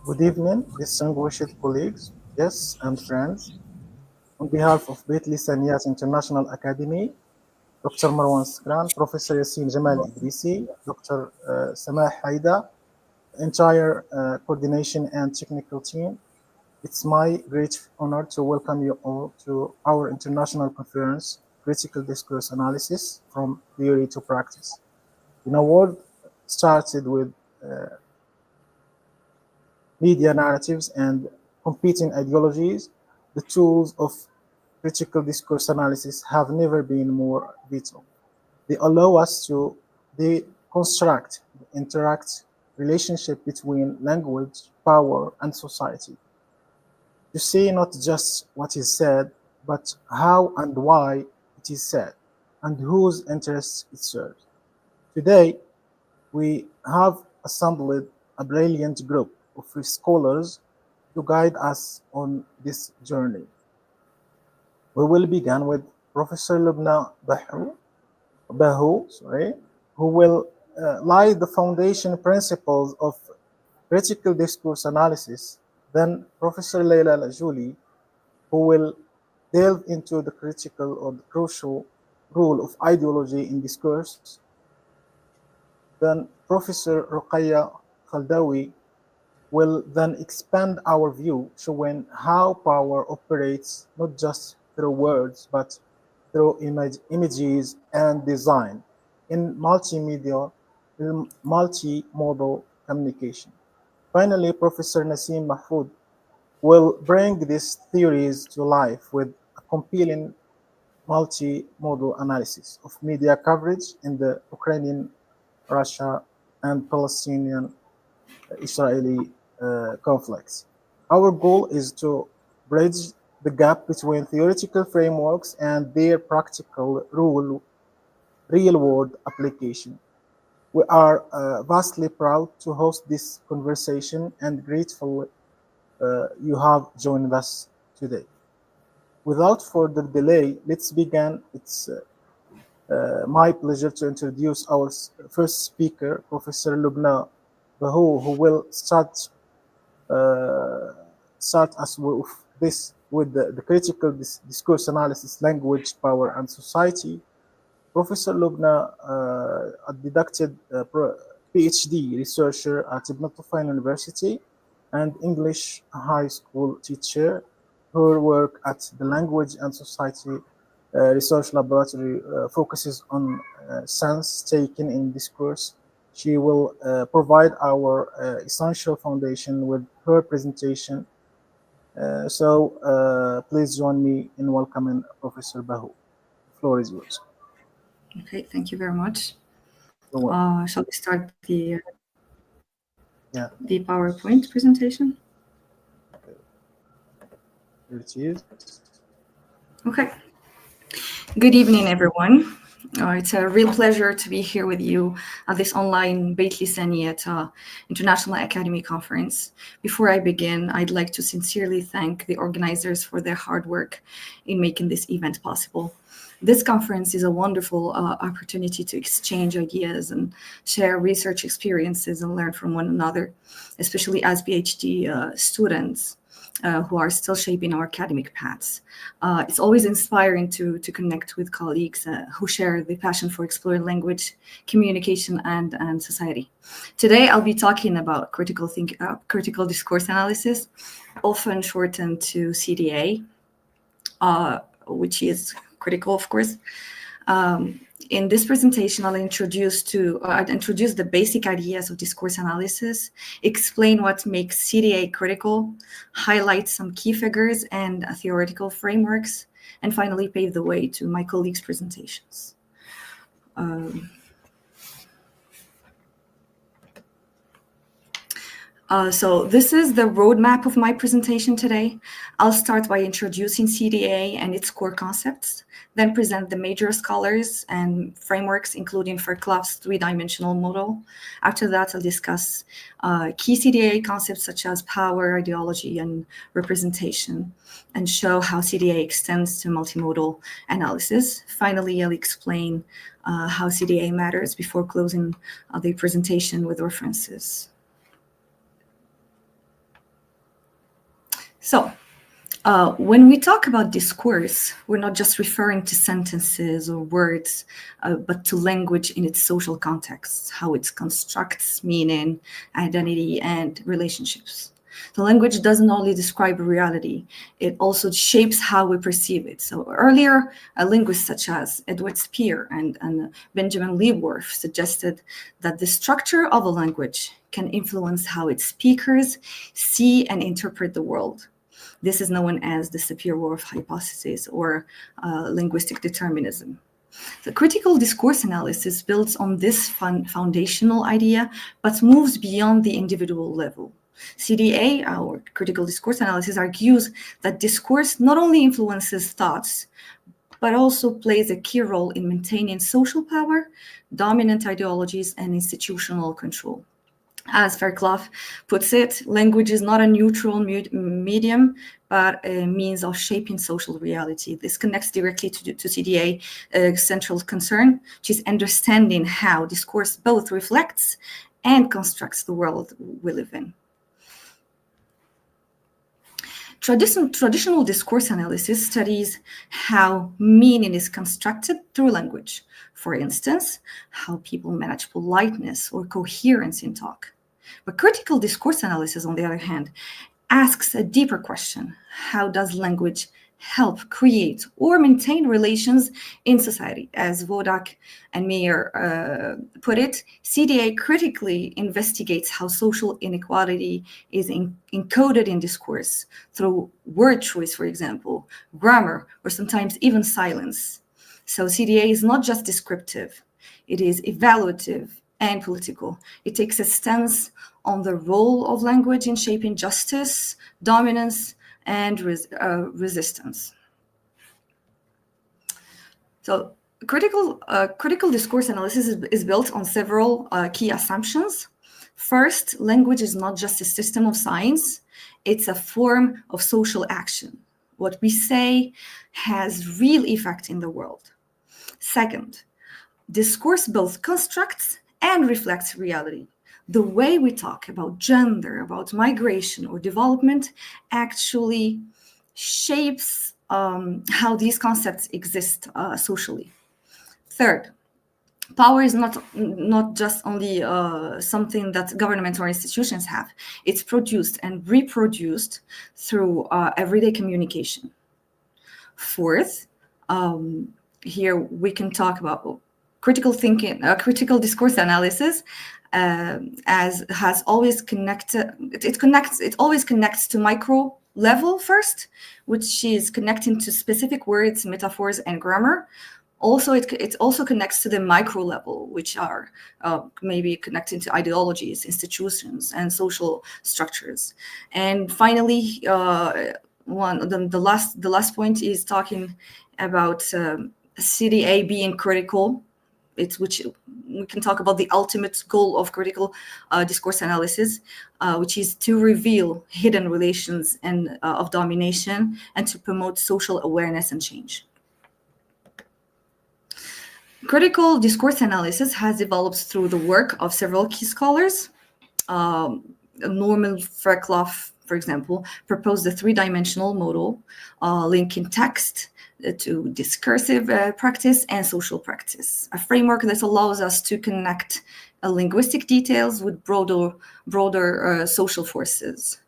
Good evening, distinguished colleagues, guests, and friends. On behalf of Bitlisaniyat International Academy, Dr. Marwan Skran, Professor Yassin Jamal Idrisi, Dr. Samah Haida, entire coordination and technical team, it's my great honor to welcome you all to our international conference, Critical Discourse Analysis from Theory to Practice. In a world started with media narratives and competing ideologies, the tools of critical discourse analysis have never been more vital. They allow us to deconstruct the interact relationship between language, power, and society. To see not just what is said, but how and why it is said, and whose interests it serves. Today, we have assembled a brilliant group of scholars to guide us on this journey. We will begin with Professor Lubna Bahu, who will lay the foundation principles of critical discourse analysis. Then Professor Leila Lajuli, who will delve into the critical or the crucial role of ideology in discourse. Then Professor Ruqayya Khaldawi will then expand our view, showing how power operates not just through words, but through images and design in multimodal communication. Finally, Professor Nassim Mahfoud will bring these theories to life with a compelling multimodal analysis of media coverage in the Ukrainian, Russia, and Palestinian Israeli conflicts. Our goal is to bridge the gap between theoretical frameworks and their practical real-world application. We are vastly proud to host this conversation and grateful you have joined us today. Without further delay, let's begin. It's my pleasure to introduce our first speaker, Professor Lubna Bahu, who will start us with the critical discourse analysis, language, power, and society. Professor Lubna, a deducted PhD researcher at Ibn Tufayl University and English high school teacher. Her work at the Language and Society Research Laboratory focuses on sense taken in discourse. She will provide our essential foundation with her presentation. Please join me in welcoming Professor Bahu. The floor is yours. Okay, thank you very much. You're welcome. Shall we start Yeah, the PowerPoint presentation? here it is. Okay. Good evening, everyone. It's a real pleasure to be here with you at this online Bitlisaniyat International Academy Conference. Before I begin, I'd like to sincerely thank the organizers for their hard work in making this event possible. This conference is a wonderful opportunity to exchange ideas and share research experiences and learn from one another, especially as PhD students. Who are still shaping our academic paths. It's always inspiring to connect with colleagues who share the passion for exploring language, communication, and society. Today, I'll be talking about critical discourse analysis, often shortened to CDA, which is critical, of course. In this presentation, I'll introduce the basic ideas of discourse analysis, explain what makes CDA critical, highlight some key figures and theoretical frameworks, and finally pave the way to my colleagues' presentations. So this is the roadmap of my presentation today. I'll start by introducing CDA and its core concepts, then present the major scholars and frameworks, including Fairclough's three-dimensional model. After that, I'll discuss key CDA concepts such as power, ideology, and representation, and show how CDA extends to multimodal analysis. Finally, I'll explain how CDA matters before closing the presentation with references. So, when we talk about discourse, we're not just referring to sentences or words, but to language in its social context, how it constructs meaning, identity, and relationships. The language doesn't only describe reality, it also shapes how we perceive it. So earlier, linguists such as Edward Spear and Benjamin Leavenworth suggested that the structure of a language can influence how its speakers see and interpret the world. This is known as the Sapir-Whorf hypothesis or linguistic determinism. The critical discourse analysis builds on this foundational idea, but moves beyond the individual level. CDA, our critical discourse analysis, argues that discourse not only influences thoughts, but also plays a key role in maintaining social power, dominant ideologies, and institutional control. As Fairclough puts it, language is not a neutral medium, but a means of shaping social reality. This connects directly to CDA central concern, which is understanding how discourse both reflects and constructs the world we live in. Traditional discourse analysis studies how meaning is constructed through language. For instance, how people manage politeness or coherence in talk. But critical discourse analysis, on the other hand, asks a deeper question. How does language help create or maintain relations in society? As Vodak and Meyer put it, CDA critically investigates how social inequality is encoded in discourse through word choice, for example, grammar, or sometimes even silence. So CDA is not just descriptive, it is evaluative and political. It takes a stance on the role of language in shaping justice, dominance, and resistance. So critical discourse analysis is built on several key assumptions. First, language is not just a system of science, it's a form of social action. What we say has real effect in the world. Second, discourse both constructs and reflects reality. The way we talk about gender, about migration or development actually shapes how these concepts exist socially. Third, power is not just only something that governments or institutions have. It's produced and reproduced through everyday communication. Fourth, here we can talk about critical thinking, critical discourse analysis, as has always connected. It always connects to micro level first, which is connecting to specific words, metaphors, and grammar. Also, it also connects to the micro level, which are maybe connecting to ideologies, institutions, and social structures. And finally, the last point is talking about CDA being critical. Which we can talk about the ultimate goal of critical discourse analysis, which is to reveal hidden relations and of domination and to promote social awareness and change. Critical discourse analysis has developed through the work of several key scholars. Norman Fairclough, for example, proposed a three-dimensional model linking text to discursive practice and social practice, a framework that allows us to connect linguistic details with broader social forces.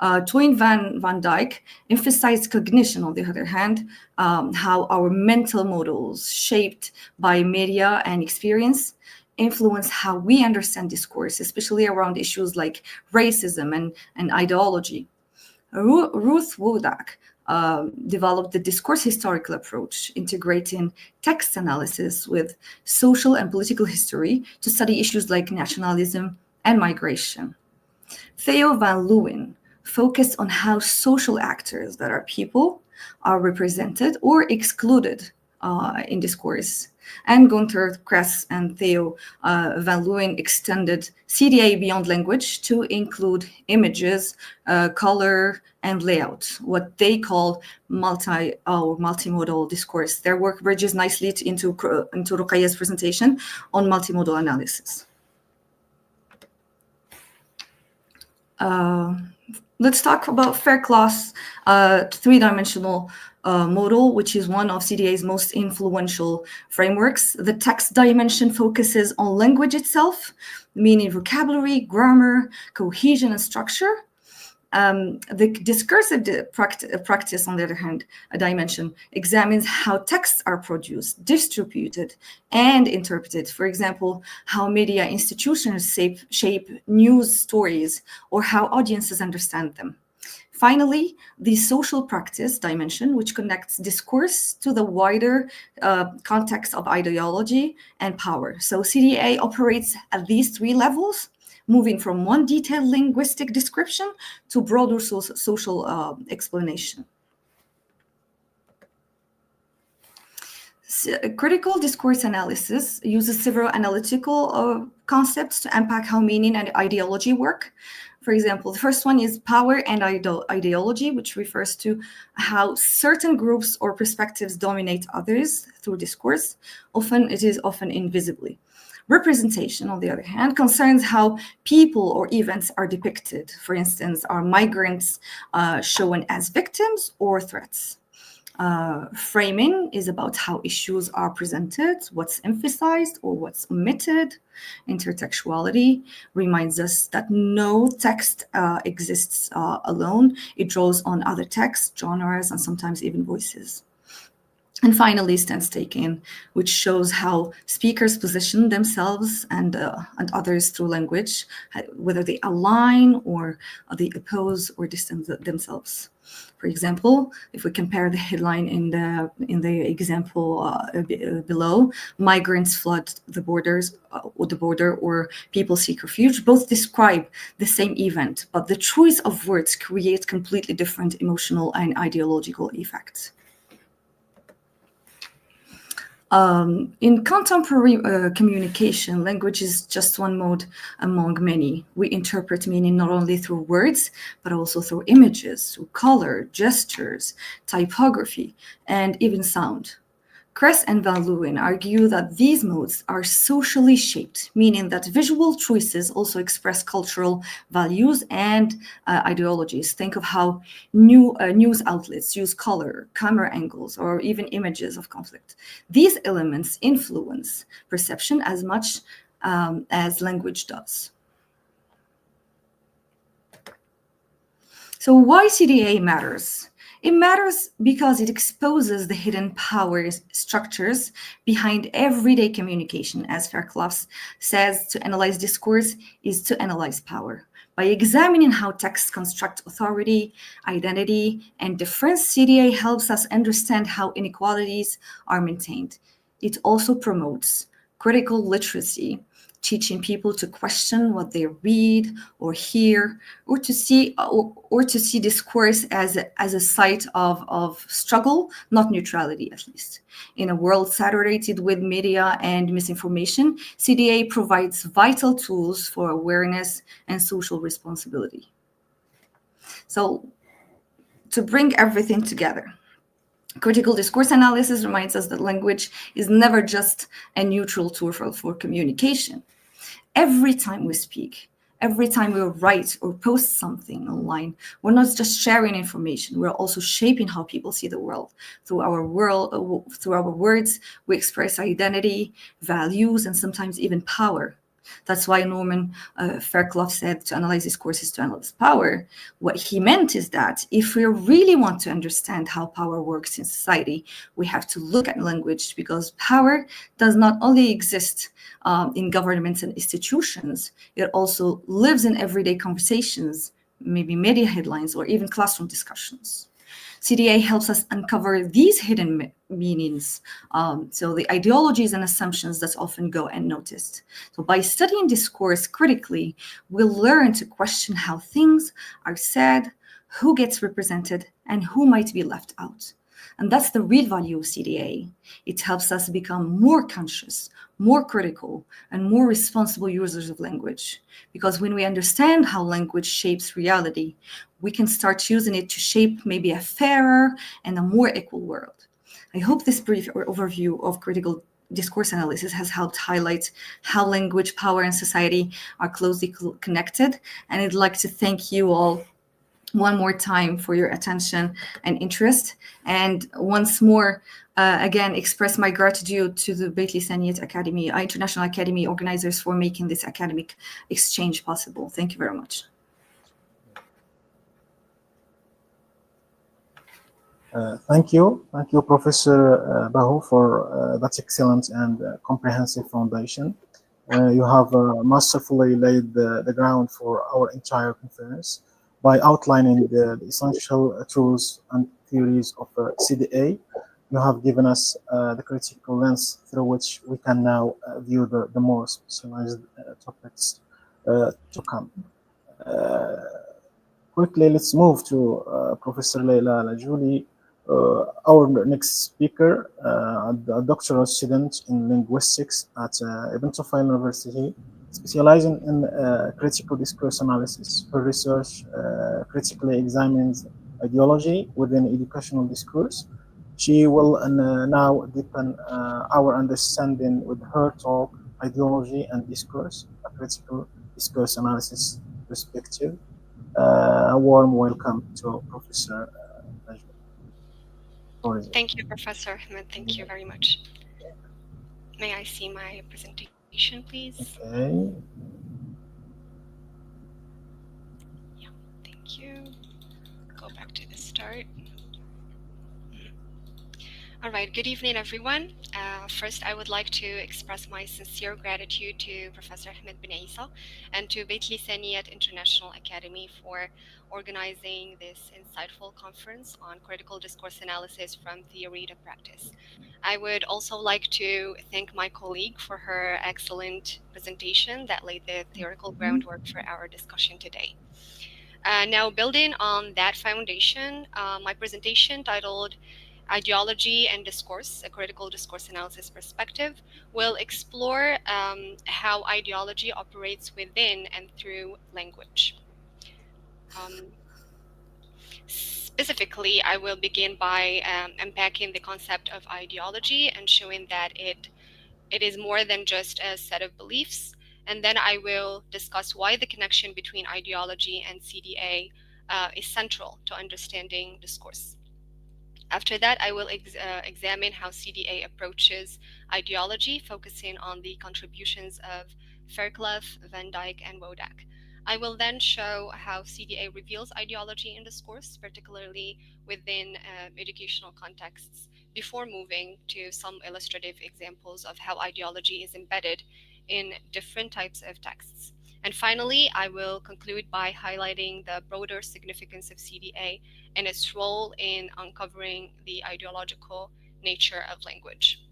Toyin van Dyke emphasized cognition, on the other hand, how our mental models shaped by media and experience influence how we understand discourse, especially around issues like racism and ideology. Ruth Wodak developed the discourse historical approach, integrating text analysis with social and political history to study issues like nationalism and migration. Theo van Leeuwen focused on how social actors, that are people, are represented or excluded in discourse. And Gunther Kress and Theo van Leeuwen extended CDA beyond language to include images, color, and layout, what they call multimodal discourse. Their work bridges nicely into Ruqayyah's presentation on multimodal analysis. Let's talk about Fairclough's three-dimensional model, which is one of CDA's most influential frameworks. The text dimension focuses on language itself, meaning vocabulary, grammar, cohesion, and structure. The discursive practice, on the other hand, a dimension, examines how texts are produced, distributed, and interpreted. For example, how media institutions shape news stories or how audiences understand them. Finally, the social practice dimension, which connects discourse to the wider context of ideology and power. So CDA operates at these three levels, moving from one detailed linguistic description to broader social explanation. Critical discourse analysis uses several analytical concepts to unpack how meaning and ideology work. For example, the first one is power and ideology, which refers to how certain groups or perspectives dominate others through discourse. It is often invisibly. Representation, on the other hand, concerns how people or events are depicted. For instance, are migrants shown as victims or threats? Framing is about how issues are presented, what's emphasized or what's omitted. Intertextuality reminds us that no text exists alone. It draws on other texts, genres, and sometimes even voices. And finally, stance taking, which shows how speakers position themselves and others through language, whether they align or they oppose or distance themselves. For example, if we compare the headline in the example below, migrants flood the borders or the border, or people seek refuge, both describe the same event, but the choice of words creates completely different emotional and ideological effects. In contemporary communication, language is just one mode among many. We interpret meaning not only through words, but also through images, through color, gestures, typography, and even sound. Kress and Van Leeuwen argue that these modes are socially shaped, meaning that visual choices also express cultural values and ideologies. Think of how news outlets use color, camera angles, or even images of conflict. These elements influence perception as much as language does. So why CDA matters? It matters because it exposes the hidden power structures behind everyday communication. As Fairclough says, to analyze discourse is to analyze power. By examining how texts construct authority, identity, and difference, CDA helps us understand how inequalities are maintained. It also promotes critical literacy, teaching people to question what they read or hear, or to see discourse as a site of struggle, not neutrality, at least. In a world saturated with media and misinformation, CDA provides vital tools for awareness and social responsibility. So, to bring everything together, critical discourse analysis reminds us that language is never just a neutral tool for communication. Every time we speak, every time we write or post something online, we're not just sharing information, we're also shaping how people see the world. Through our words, we express identity, values, and sometimes even power. That's why Norman Fairclough said to analyze discourse is to analyze power. What he meant is that if we really want to understand how power works in society, we have to look at language, because power does not only exist in governments and institutions, it also lives in everyday conversations, maybe media headlines, or even classroom discussions. CDA helps us uncover these hidden meanings, so the ideologies and assumptions that often go unnoticed. So by studying discourse critically, we'll learn to question how things are said, who gets represented, and who might be left out. And that's the real value of CDA. It helps us become more conscious, more critical, and more responsible users of language. Because when we understand how language shapes reality, we can start using it to shape maybe a fairer and a more equal world. I hope this brief overview of critical discourse analysis has helped highlight how language, power, and society are closely connected. And I'd like to thank you all one more time for your attention and interest. And once more, again, express my gratitude to the Bitlisaniyat Academy, International Academy organizers for making this academic exchange possible. Thank you very much. Thank you, Professor Bahu, for that excellent and comprehensive foundation. You have masterfully laid the ground for our entire conference by outlining the essential truths and theories of CDA. You have given us the critical lens through which we can now view the more specialized topics to come. Uh, Quickly, let's move to Professor Leila Lajuli, our next speaker, a doctoral student in linguistics at Ibn Tufayl University, specializing in critical discourse analysis. Her research critically examines ideology within educational discourse. She will now deepen our understanding with her talk, Ideology and Discourse, a critical discourse analysis perspective. A warm welcome to Professor Najwa. Thank you, Professor Ahmed. Thank you very much. May I see my presentation, please? Okay. Yeah, thank you. Go back to the start. All right, good evening, everyone. First, I would like to express my sincere gratitude to Professor Ahmed bin Isa and to Bitlisaniyat International Academy for organizing this insightful conference on critical discourse analysis from theory to practice. I would also like to thank my colleague for her excellent presentation that laid the theoretical groundwork for our discussion today. Now, building on that foundation, my presentation titled Ideology and Discourse, a Critical Discourse Analysis Perspective, will explore how ideology operates within and through language. Specifically, I will begin by unpacking the concept of ideology and showing that it is more than just a set of beliefs. And then I will discuss why the connection between ideology and CDA is central to understanding discourse. After that, I will examine how CDA approaches ideology, focusing on the contributions of Fairclough, Van Dyke, and Wodak. I will then show how CDA reveals ideology in discourse, particularly within educational contexts, before moving to some illustrative examples of how ideology is embedded in different types of texts. And finally, I will conclude by highlighting the broader significance of CDA and its role in uncovering the ideological nature of language.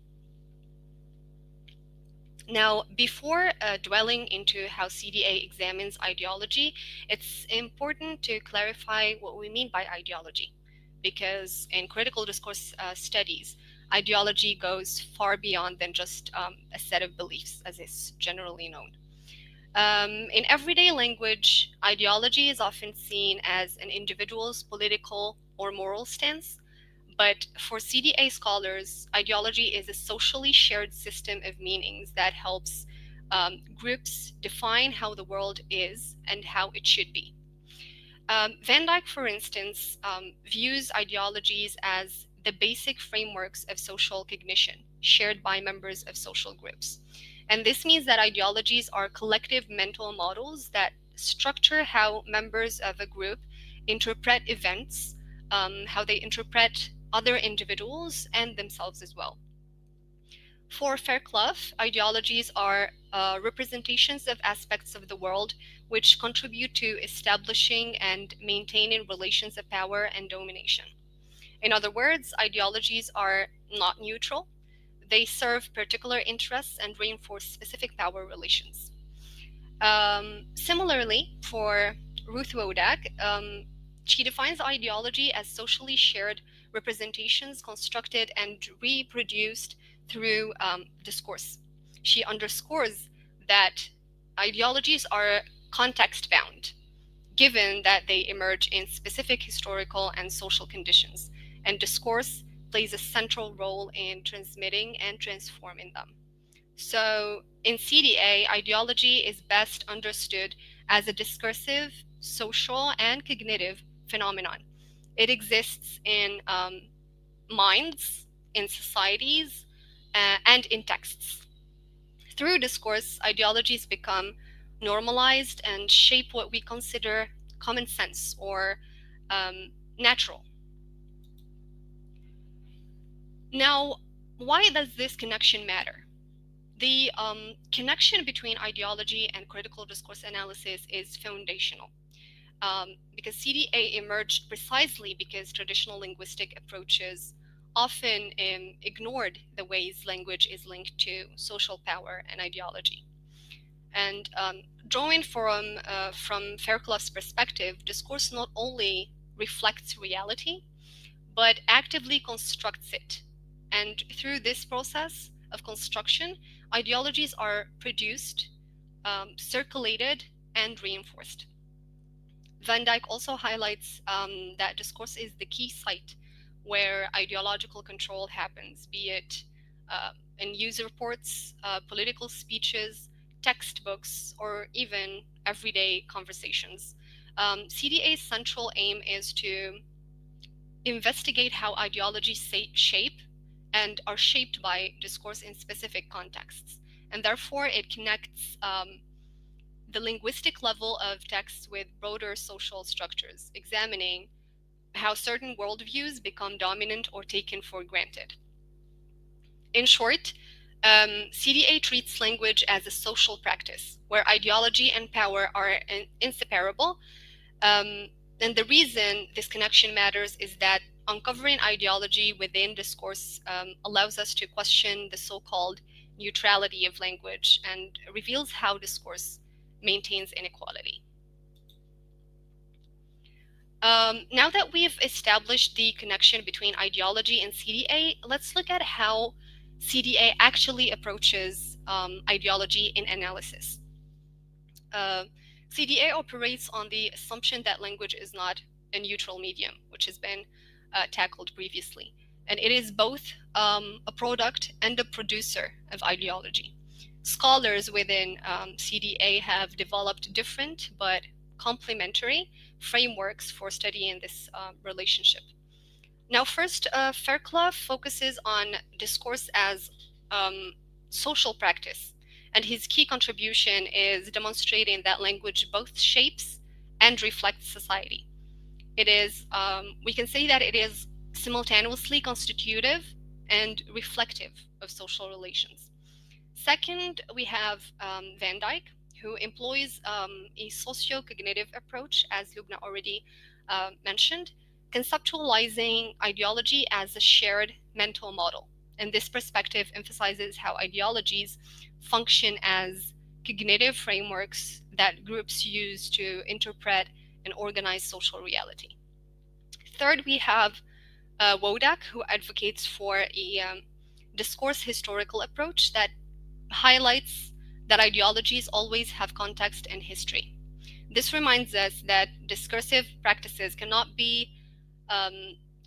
Now, before dwelling into how CDA examines ideology, it's important to clarify what we mean by ideology, because in critical discourse studies, ideology goes far beyond than just a set of beliefs, as is generally known. In everyday language, ideology is often seen as an individual's political or moral stance, but for CDA scholars, ideology is a socially shared system of meanings that helps groups define how the world is and how it should be. Van Dyke, for instance, views ideologies as the basic frameworks of social cognition shared by members of social groups. And this means that ideologies are collective mental models that structure how members of a group interpret events, how they interpret other individuals and themselves as well. For Fairclough, ideologies are representations of aspects of the world which contribute to establishing and maintaining relations of power and domination. In other words, ideologies are not neutral. They serve particular interests and reinforce specific power relations. Similarly, for Ruth Wodak, she defines ideology as socially shared representations constructed and reproduced through discourse. She underscores that ideologies are context-bound, given that they emerge in specific historical and social conditions, and discourse plays a central role in transmitting and transforming them. So in CDA, ideology is best understood as a discursive, social, and cognitive phenomenon. It exists in minds, in societies, and in texts. Through discourse, ideologies become normalized and shape what we consider common sense or natural. Now, why does this connection matter? The connection between ideology and critical discourse analysis is foundational. Because CDA emerged precisely because traditional linguistic approaches often ignored the ways language is linked to social power and ideology. And drawing from Fairclough's perspective, discourse not only reflects reality, but actively constructs it. And through this process of construction, ideologies are produced, circulated, and reinforced. Van Dyck also highlights that discourse is the key site where ideological control happens, be it in news reports, political speeches, textbooks, or even everyday conversations. CDA's central aim is to investigate how ideologies shape and are shaped by discourse in specific contexts. And therefore, it connects the linguistic level of texts with broader social structures, examining how certain worldviews become dominant or taken for granted. In short, CDA treats language as a social practice where ideology and power are inseparable. And the reason this connection matters is that uncovering ideology within discourse allows us to question the so-called neutrality of language and reveals how discourse maintains inequality. Now that we've established the connection between ideology and CDA, let's look at how CDA actually approaches ideology in analysis. CDA operates on the assumption that language is not a neutral medium, which has been tackled previously. And it is both a product and a producer of ideology. Scholars within CDA have developed different but complementary frameworks for studying this relationship. Now, first, Fairclough focuses on discourse as social practice, and his key contribution is demonstrating that language both shapes and reflects society. It is, we can say that it is simultaneously constitutive and reflective of social relations. Second, we have Van Dyck, who employs a socio-cognitive approach, as Lubna already mentioned, conceptualizing ideology as a shared mental model. And this perspective emphasizes how ideologies function as cognitive frameworks that groups use to interpret and organize social reality. Third, we have Wodak, who advocates for a discourse historical approach that highlights that ideologies always have context and history. This reminds us that discursive practices cannot be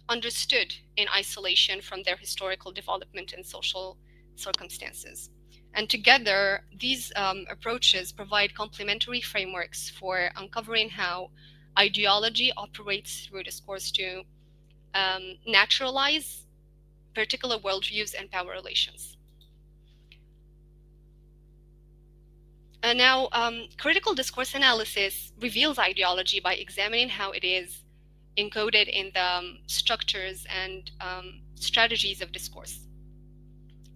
understood in isolation from their historical development and social circumstances. And together, these approaches provide complementary frameworks for uncovering how ideology operates through discourse to naturalize particular worldviews and power relations. Now, critical discourse analysis reveals ideology by examining how it is encoded in the structures and strategies of discourse.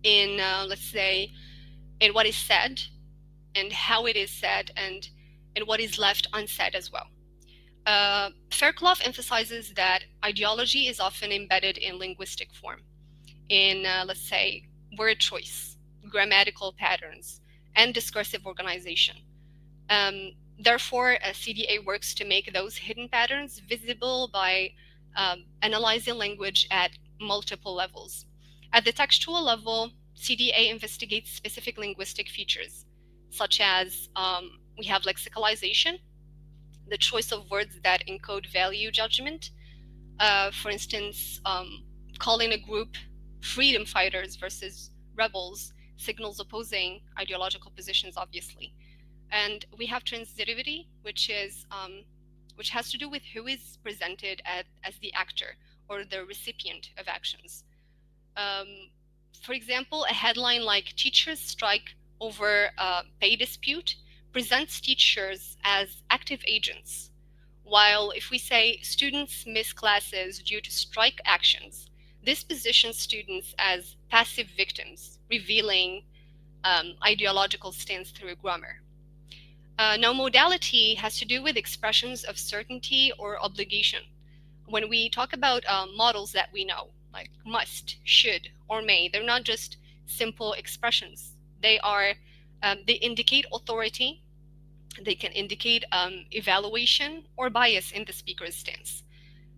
In, let's say, in what is said and how it is said and in what is left unsaid as well. Fairclough emphasizes that ideology is often embedded in linguistic form, in, let's say, word choice, grammatical patterns, and discursive organization. Therefore, CDA works to make those hidden patterns visible by analyzing language at multiple levels. At the textual level, CDA investigates specific linguistic features, such as we have lexicalization, the choice of words that encode value judgment. For instance, calling a group freedom fighters versus rebels signals opposing ideological positions, obviously. And we have transitivity, which is which has to do with who is presented as the actor or the recipient of actions. For example, a headline like "Teachers Strike Over Pay Dispute" presents teachers as active agents, while if we say "Students miss classes due to strike actions," this positions students as passive victims, revealing ideological stance through grammar. Now, modality has to do with expressions of certainty or obligation. When we talk about models that we know, like must, should, or may, they're not just simple expressions. They indicate authority. They can indicate evaluation or bias in the speaker's stance.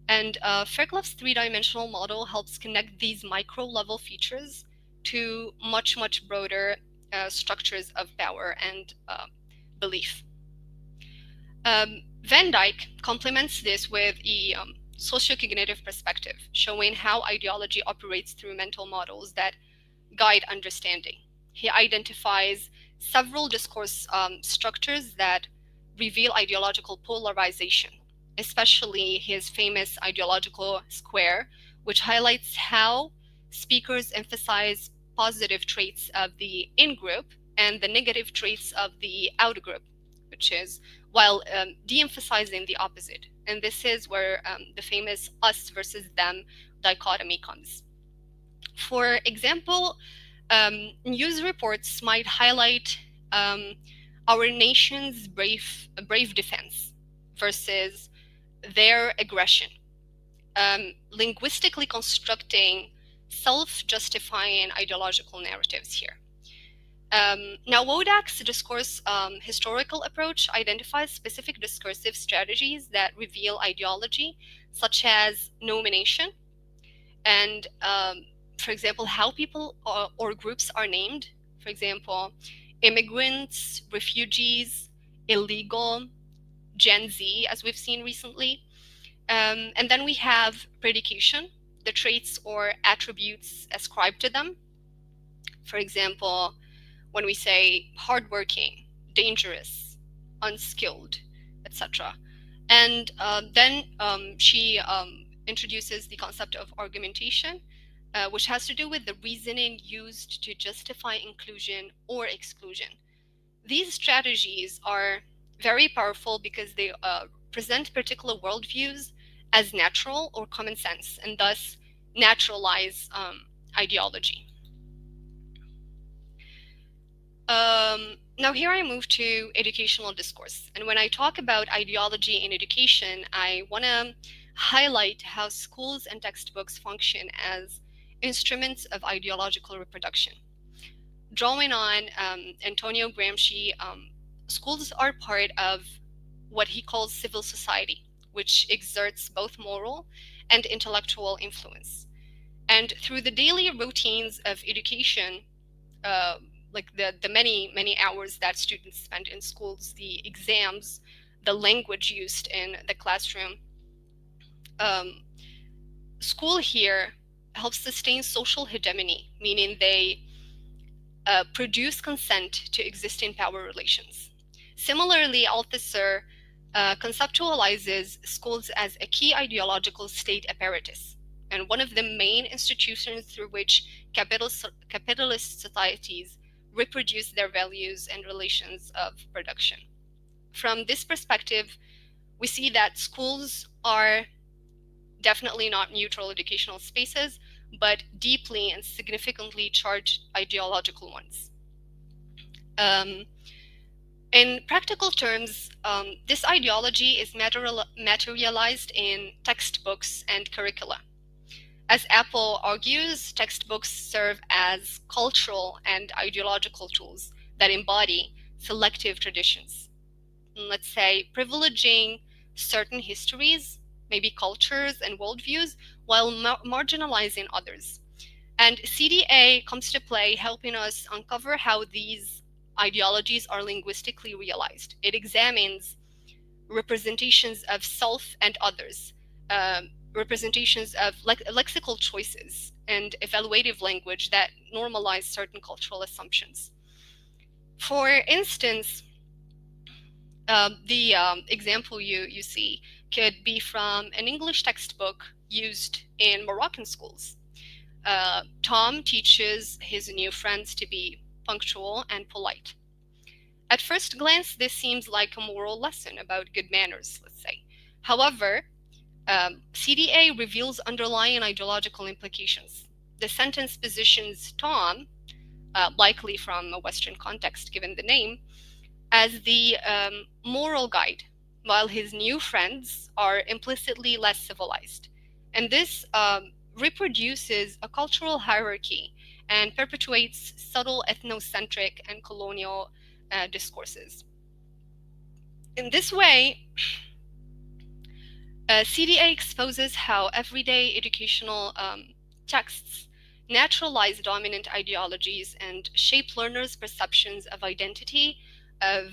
And Fairclough's three-dimensional model helps connect these micro-level features to much, much broader structures of power and belief. Van Dyke complements this with a sociocognitive perspective, showing how ideology operates through mental models that guide understanding. He identifies several discourse structures that reveal ideological polarization, especially his famous ideological square, which highlights how speakers emphasize positive traits of the in-group and the negative traits of the out-group, which is while de-emphasizing the opposite. And this is where the famous us versus them dichotomy comes. For example, news reports might highlight our nation's brave defense versus their aggression, linguistically constructing self-justifying ideological narratives here. Now, Wodak's discourse historical approach identifies specific discursive strategies that reveal ideology, such as nomination and, for example, how people or groups are named. For example, immigrants, refugees, illegal, Gen Z, as we've seen recently. And then we have predication, the traits or attributes ascribed to them. For example, when we say hardworking, dangerous, unskilled, etc. And then she introduces the concept of argumentation, which has to do with the reasoning used to justify inclusion or exclusion. These strategies are very powerful because they present particular worldviews as natural or common sense, and thus naturalize ideology. Now here I move to educational discourse. And when I talk about ideology in education, I want to highlight how schools and textbooks function as instruments of ideological reproduction. Drawing on Antonio Gramsci, schools are part of what he calls civil society, which exerts both moral and intellectual influence. And through the daily routines of education, like the many hours that students spend in schools, the exams, the language used in the classroom, school here helps sustain social hegemony, meaning they produce consent to existing power relations. Similarly, Althusser conceptualizes schools as a key ideological state apparatus and one of the main institutions through which capitalist societies reproduce their values and relations of production. From this perspective, we see that schools are definitely not neutral educational spaces, but deeply and significantly charged ideological ones. In practical terms, this ideology is materialized in textbooks and curricula. As Apple argues, textbooks serve as cultural and ideological tools that embody selective traditions. Let's say privileging certain histories, maybe cultures and worldviews, while marginalizing others. And CDA comes to play, helping us uncover how these ideologies are linguistically realized. It examines representations of self and others, representations of lexical choices and evaluative language that normalize certain cultural assumptions. For instance, The example you see could be from an English textbook used in Moroccan schools. Tom teaches his new friends to be punctual and polite. At first glance, this seems like a moral lesson about good manners, let's say. However, CDA reveals underlying ideological implications. The sentence positions Tom, likely from a Western context given the name, as the moral guide, while his new friends are implicitly less civilized. And this reproduces a cultural hierarchy and perpetuates subtle ethnocentric and colonial discourses. In this way, CDA exposes how everyday educational texts naturalize dominant ideologies and shape learners' perceptions of identity, of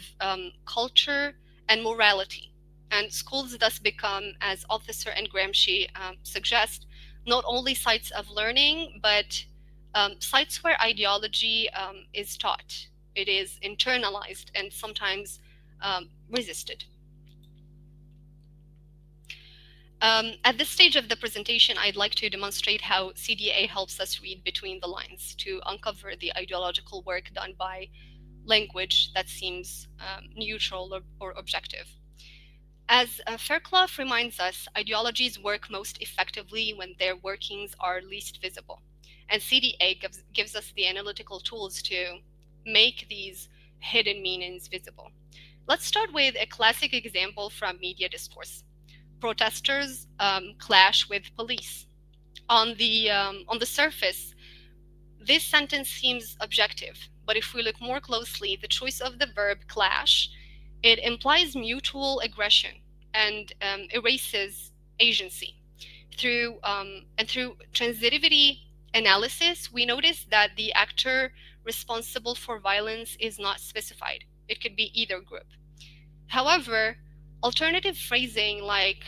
culture, and morality. And schools thus become, as Althusser and Gramsci suggest, not only sites of learning, but sites where ideology is taught. It is internalized and sometimes resisted. At this stage of the presentation, I'd like to demonstrate how CDA helps us read between the lines to uncover the ideological work done by language that seems neutral or objective. As Fairclough reminds us, ideologies work most effectively when their workings are least visible. And CDA gives us the analytical tools to make these hidden meanings visible. Let's start with a classic example from media discourse. Protesters clash with police. On the surface, this sentence seems objective, but if we look more closely, the choice of the verb clash, it implies mutual aggression and erases agency. Through transitivity analysis, we notice that the actor responsible for violence is not specified. It could be either group. However, alternative phrasing like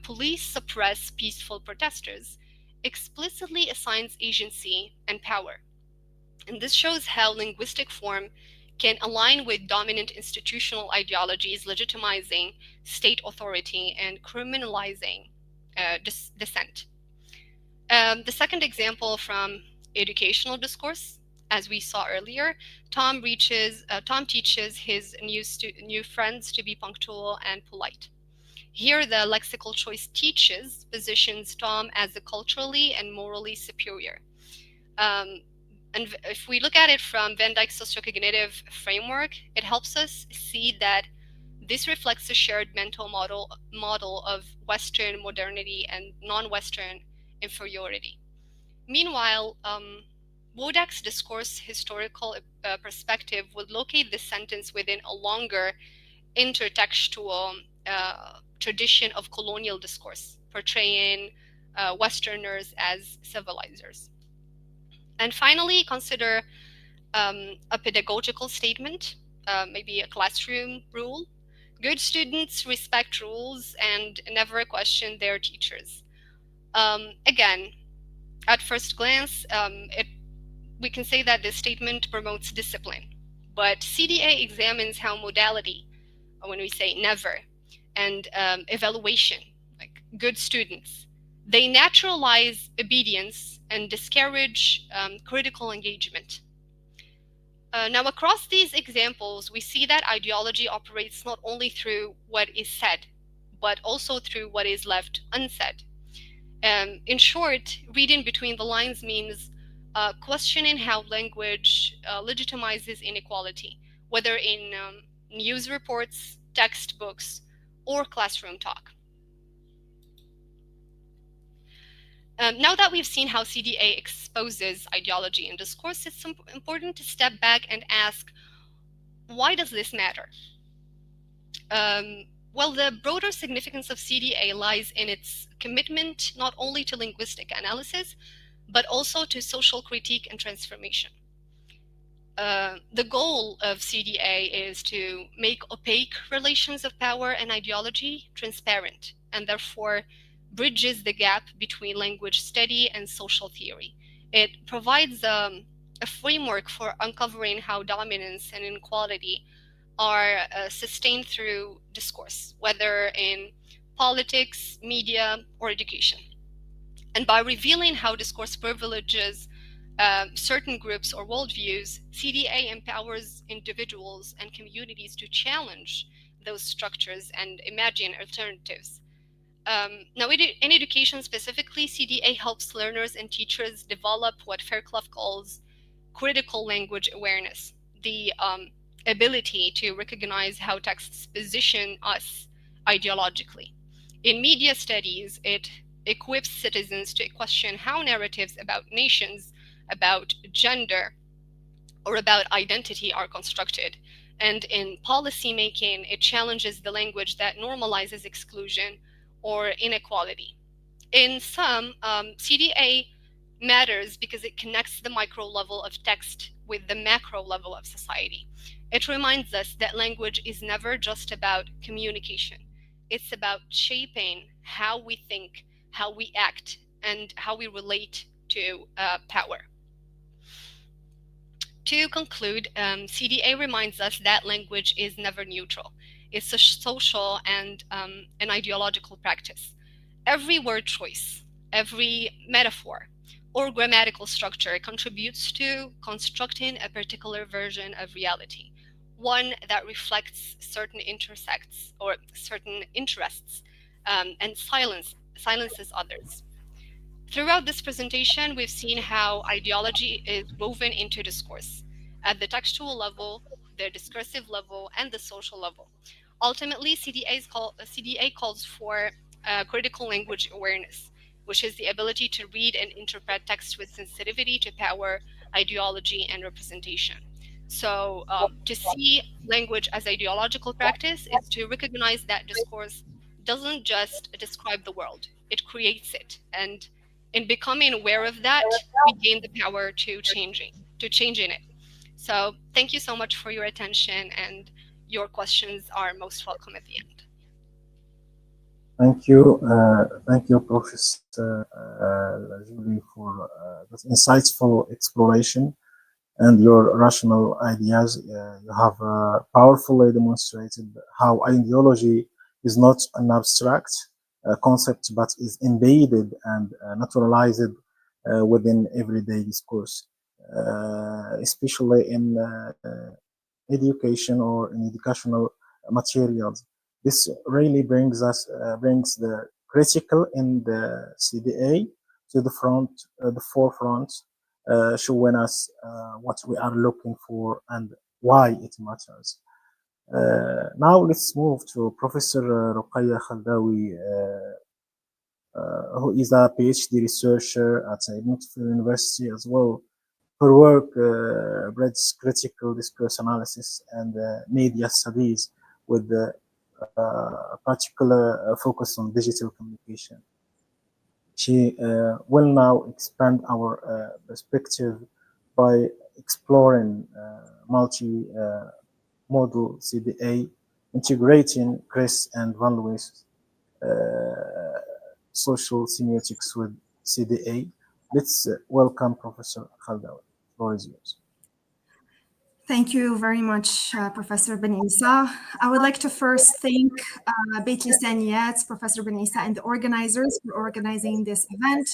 police suppress peaceful protesters explicitly assigns agency and power. And this shows how linguistic form can align with dominant institutional ideologies, legitimizing state authority and criminalizing dissent. The second example from educational discourse, as we saw earlier, Tom teaches his new friends to be punctual and polite. Here, the lexical choice teaches positions Tom as a culturally and morally superior. And if we look at it from Van Dyke's sociocognitive framework, it helps us see that this reflects a shared mental model of Western modernity and non-Western inferiority. Meanwhile, Wodak's discourse historical perspective would locate this sentence within a longer intertextual tradition of colonial discourse, portraying Westerners as civilizers. And finally, consider a pedagogical statement, maybe a classroom rule. Good students respect rules and never question their teachers. Again, at first glance, we can say that this statement promotes discipline, but CDA examines how modality, when we say never, and evaluation, like good students, they naturalize obedience and discourage critical engagement. Now, across these examples, we see that ideology operates not only through what is said, but also through what is left unsaid. In short, reading between the lines means questioning how language legitimizes inequality, whether in news reports, textbooks, or classroom talk. Now that we've seen how CDA exposes ideology in discourse, it's important to step back and ask, why does this matter? Well, the broader significance of CDA lies in its commitment not only to linguistic analysis, but also to social critique and transformation. The goal of CDA is to make opaque relations of power and ideology transparent, and therefore bridges the gap between language study and social theory. It provides a framework for uncovering how dominance and inequality are sustained through discourse, whether in politics, media, or education. And by revealing how discourse privileges certain groups or worldviews, CDA empowers individuals and communities to challenge those structures and imagine alternatives. Now, in education specifically, CDA helps learners and teachers develop what Fairclough calls critical language awareness, the ability to recognize how texts position us ideologically. In media studies, it equips citizens to question how narratives about nations, about gender, or about identity are constructed. And in policymaking, it challenges the language that normalizes exclusion or inequality. In sum, CDA matters because it connects the micro level of text with the macro level of society. It reminds us that language is never just about communication. It's about shaping how we think, how we act, and how we relate to power. To conclude, CDA reminds us that language is never neutral. It's a social and an ideological practice. Every word choice, every metaphor, or grammatical structure contributes to constructing a particular version of reality, one that reflects certain intersects or certain interests and silences others. Throughout this presentation, we've seen how ideology is woven into discourse at the textual level, the discursive level, and the social level. Ultimately, CDA calls for critical language awareness, which is the ability to read and interpret text with sensitivity to power, ideology, and representation. So, to see language as ideological practice is to recognize that discourse doesn't just describe the world, it creates it. And in becoming aware of that, we gain the power to changing it. So thank you so much for your attention, and your questions are most welcome at the end. Thank you, Professor Julie, for this insightful exploration and your rational ideas. You have powerfully demonstrated how ideology is not an abstract concept, but is embedded and naturalized within everyday discourse, especially in education or in educational materials. This really brings the critical in the CDA to the forefront, showing us what we are looking for and why it matters. Now let's move to Professor Ruqayya Khaldawi, who is a PhD researcher at Nottingham University as well. Her work blends critical discourse analysis and media studies with a particular focus on digital communication. She will now expand our perspective by exploring multi-modal CDA, integrating Chris and Van Lewis social semiotics with CDA. Let's welcome Professor Khaldawi. The floor is yours. Thank you very much, Professor Benissa. I would like to first thank Bitlisaniyat, Professor Benissa, and the organizers for organizing this event.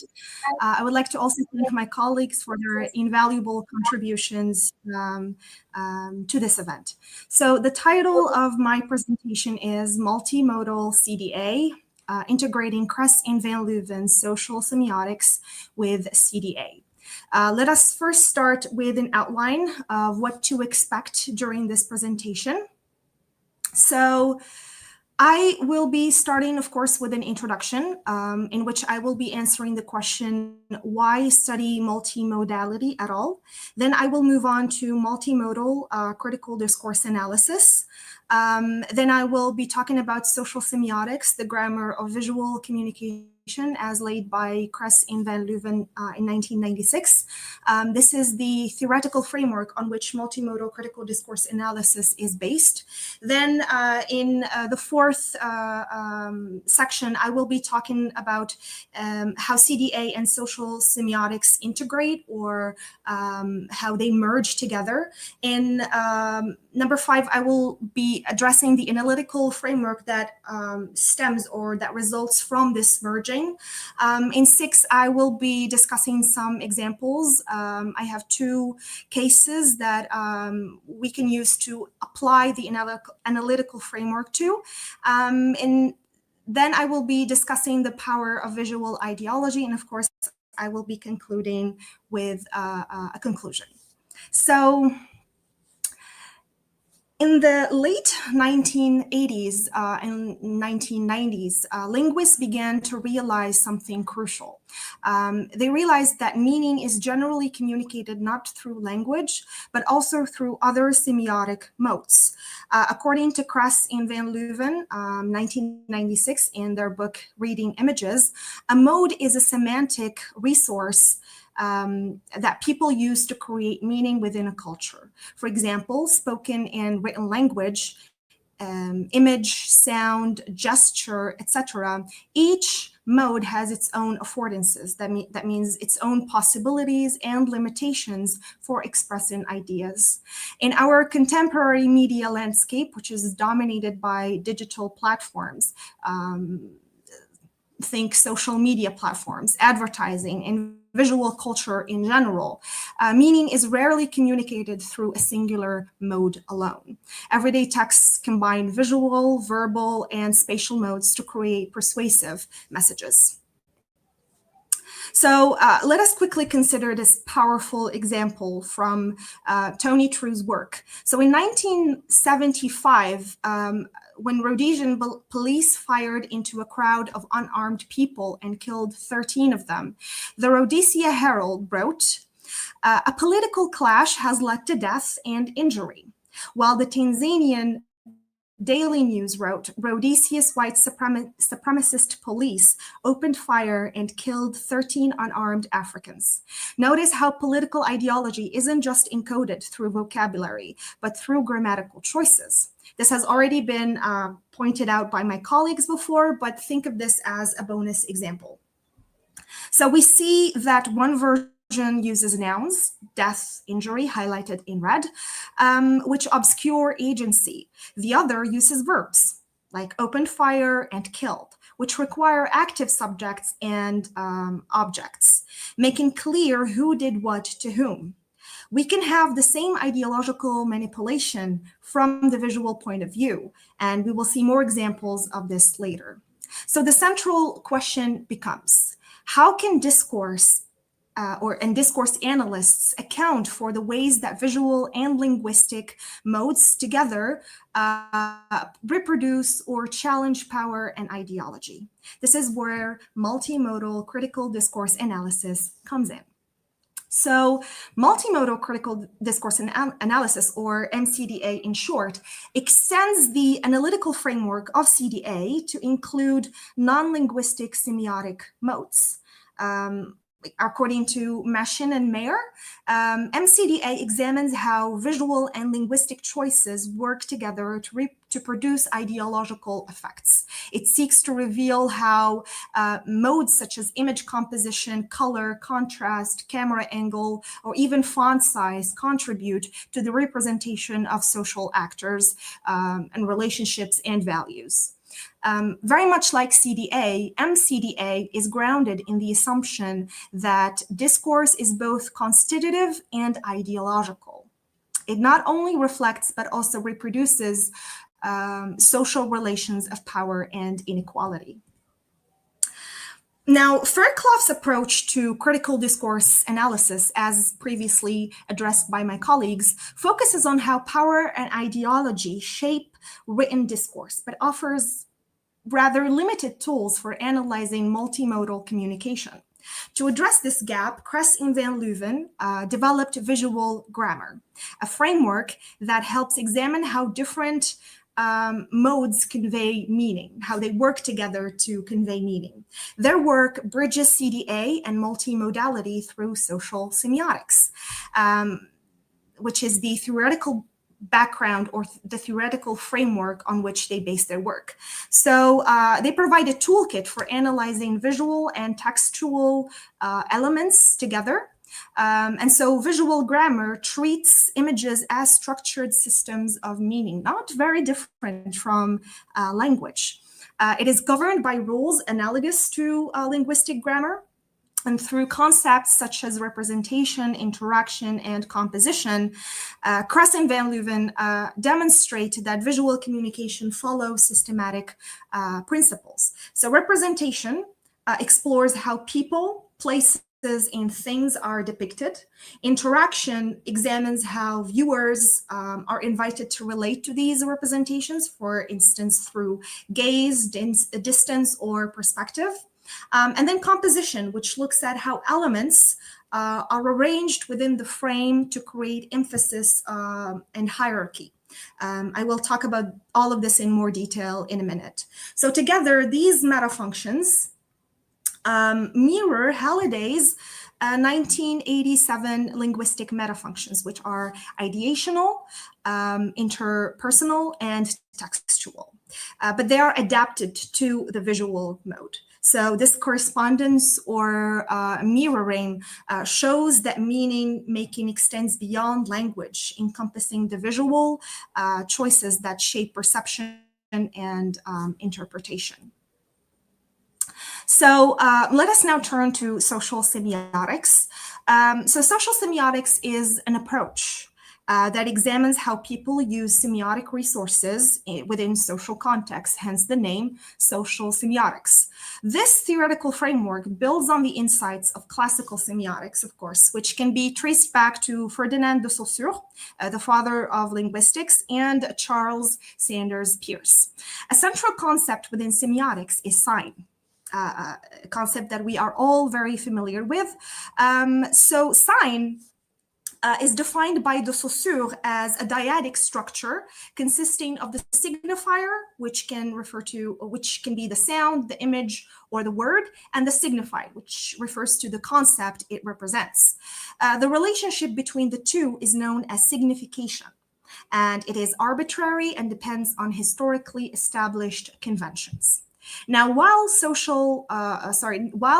I would like to also thank my colleagues for their invaluable contributions to this event. So the title of my presentation is Multimodal CDA, Integrating Kress and Van Leuven's Social Semiotics with CDA. Let us first start with an outline of what to expect during this presentation. So I will be starting, of course, with an introduction in which I will be answering the question, why study multimodality at all? Then I will move on to multimodal critical discourse analysis. Then I will be talking about social semiotics, the grammar of visual communication as laid by Kress and Van Leuven in 1996. This is the theoretical framework on which multimodal critical discourse analysis is based. Then in the fourth section, I will be talking about how CDA and social semiotics integrate, or how they merge together. In number 5, I will be addressing the analytical framework that stems or that results from this merging. In 6, I will be discussing some examples. I have 2 cases that we can use to apply the analytical framework to. And then I will be discussing the power of visual ideology, and of course, I will be concluding with a conclusion. So, in the late 1980s and 1990s, linguists began to realize something crucial. They realized that meaning is generally communicated not through language, but also through other semiotic modes. According to Kress and Van Leuven, 1996, in their book Reading Images, a mode is a semantic resource that people use to create meaning within a culture. For example, spoken and written language, image, sound, gesture, etc. Each mode has its own affordances. That means its own possibilities and limitations for expressing ideas. In our contemporary media landscape, which is dominated by digital platforms, think social media platforms, advertising, and visual culture in general, meaning is rarely communicated through a singular mode alone. Everyday texts combine visual, verbal, and spatial modes to create persuasive messages. So let us quickly consider this powerful example from Tony True's work. So in 1975, when Rhodesian police fired into a crowd of unarmed people and killed 13 of them, the Rhodesia Herald wrote, "A political clash has led to death and injury," while the Tanzanian Daily News wrote, "Rhodesia's white supremacist police opened fire and killed 13 unarmed Africans." Notice how political ideology isn't just encoded through vocabulary, but through grammatical choices. This has already been pointed out by my colleagues before, but think of this as a bonus example. So we see that one version uses nouns, death, injury, highlighted in red, which obscure agency. The other uses verbs, like opened fire and killed, which require active subjects and objects, making clear who did what to whom. We can have the same ideological manipulation from the visual point of view, and we will see more examples of this later. So the central question becomes, how can discourse and discourse analysts account for the ways that visual and linguistic modes together reproduce or challenge power and ideology? This is where multimodal critical discourse analysis comes in. So multimodal critical discourse analysis, or MCDA in short, extends the analytical framework of CDA to include non-linguistic semiotic modes. According to Machin and Mayer, MCDA examines how visual and linguistic choices work together to produce ideological effects. It seeks to reveal how modes such as image composition, color, contrast, camera angle, or even font size contribute to the representation of social actors and relationships and values. Very much like CDA, MCDA is grounded in the assumption that discourse is both constitutive and ideological. It not only reflects, but also reproduces social relations of power and inequality. Now, Fairclough's approach to critical discourse analysis, as previously addressed by my colleagues, focuses on how power and ideology shape written discourse, but offers rather limited tools for analyzing multimodal communication. To address this gap, Kress and Van Leuven developed visual grammar, a framework that helps examine how different modes convey meaning, how they work together to convey meaning. Their work bridges CDA and multimodality through social semiotics, which is the theoretical background or the theoretical framework on which they base their work. So they provide a toolkit for analyzing visual and textual elements together. And so visual grammar treats images as structured systems of meaning, not very different from language. It is governed by rules analogous to linguistic grammar. And through concepts such as representation, interaction, and composition, Kress and Van Leuven demonstrate that visual communication follows systematic principles. So representation explores how people, places, and things are depicted. Interaction examines how viewers are invited to relate to these representations, for instance, through gaze, distance, or perspective. And then composition, which looks at how elements are arranged within the frame to create emphasis and hierarchy. I will talk about all of this in more detail in a minute. So together, these metafunctions mirror Halliday's 1987 linguistic metafunctions, which are ideational, interpersonal, and textual. But they are adapted to the visual mode. So this correspondence or mirroring shows that meaning making extends beyond language, encompassing the visual choices that shape perception and interpretation. So let us now turn to social semiotics. So social semiotics is an approach that examines how people use semiotic resources within social contexts, hence the name social semiotics. This theoretical framework builds on the insights of classical semiotics, of course, which can be traced back to Ferdinand de Saussure, the father of linguistics, and Charles Sanders Peirce. A central concept within semiotics is sign. A concept that we are all very familiar with. So sign is defined by de Saussure as a dyadic structure consisting of the signifier, which can be the sound, the image, or the word, and the signified, which refers to the concept it represents. The relationship between the two is known as signification, and it is arbitrary and depends on historically established conventions. Now, while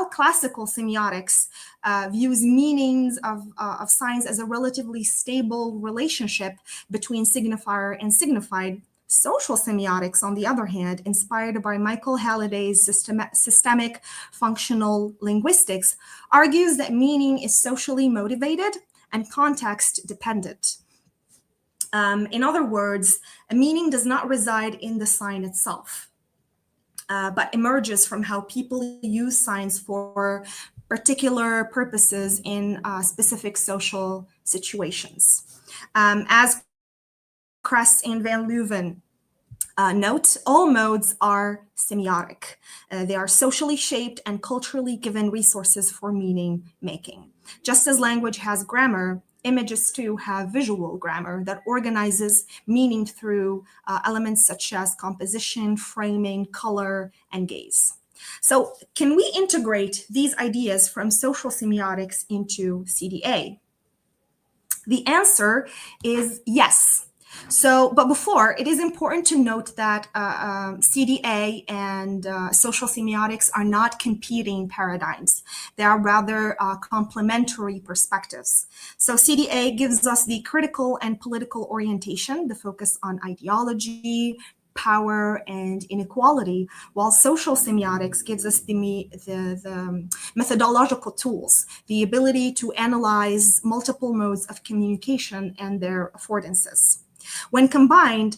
classical semiotics views meanings of signs as a relatively stable relationship between signifier and signified, social semiotics, on the other hand, inspired by Michael Halliday's systemic functional linguistics, argues that meaning is socially motivated and context dependent. In other words, a meaning does not reside in the sign itself, but emerges from how people use signs for particular purposes in specific social situations. As Kress and Van Leuven note, all modes are semiotic. They are socially shaped and culturally given resources for meaning making. Just as language has grammar, images too have visual grammar that organizes meaning through elements such as composition, framing, color, and gaze. So can we integrate these ideas from social semiotics into CDA? The answer is yes. So, but before, it is important to note that CDA and social semiotics are not competing paradigms. They are rather complementary perspectives. So CDA gives us the critical and political orientation, the focus on ideology, power, and inequality, while social semiotics gives us the methodological tools, the ability to analyze multiple modes of communication and their affordances. When combined,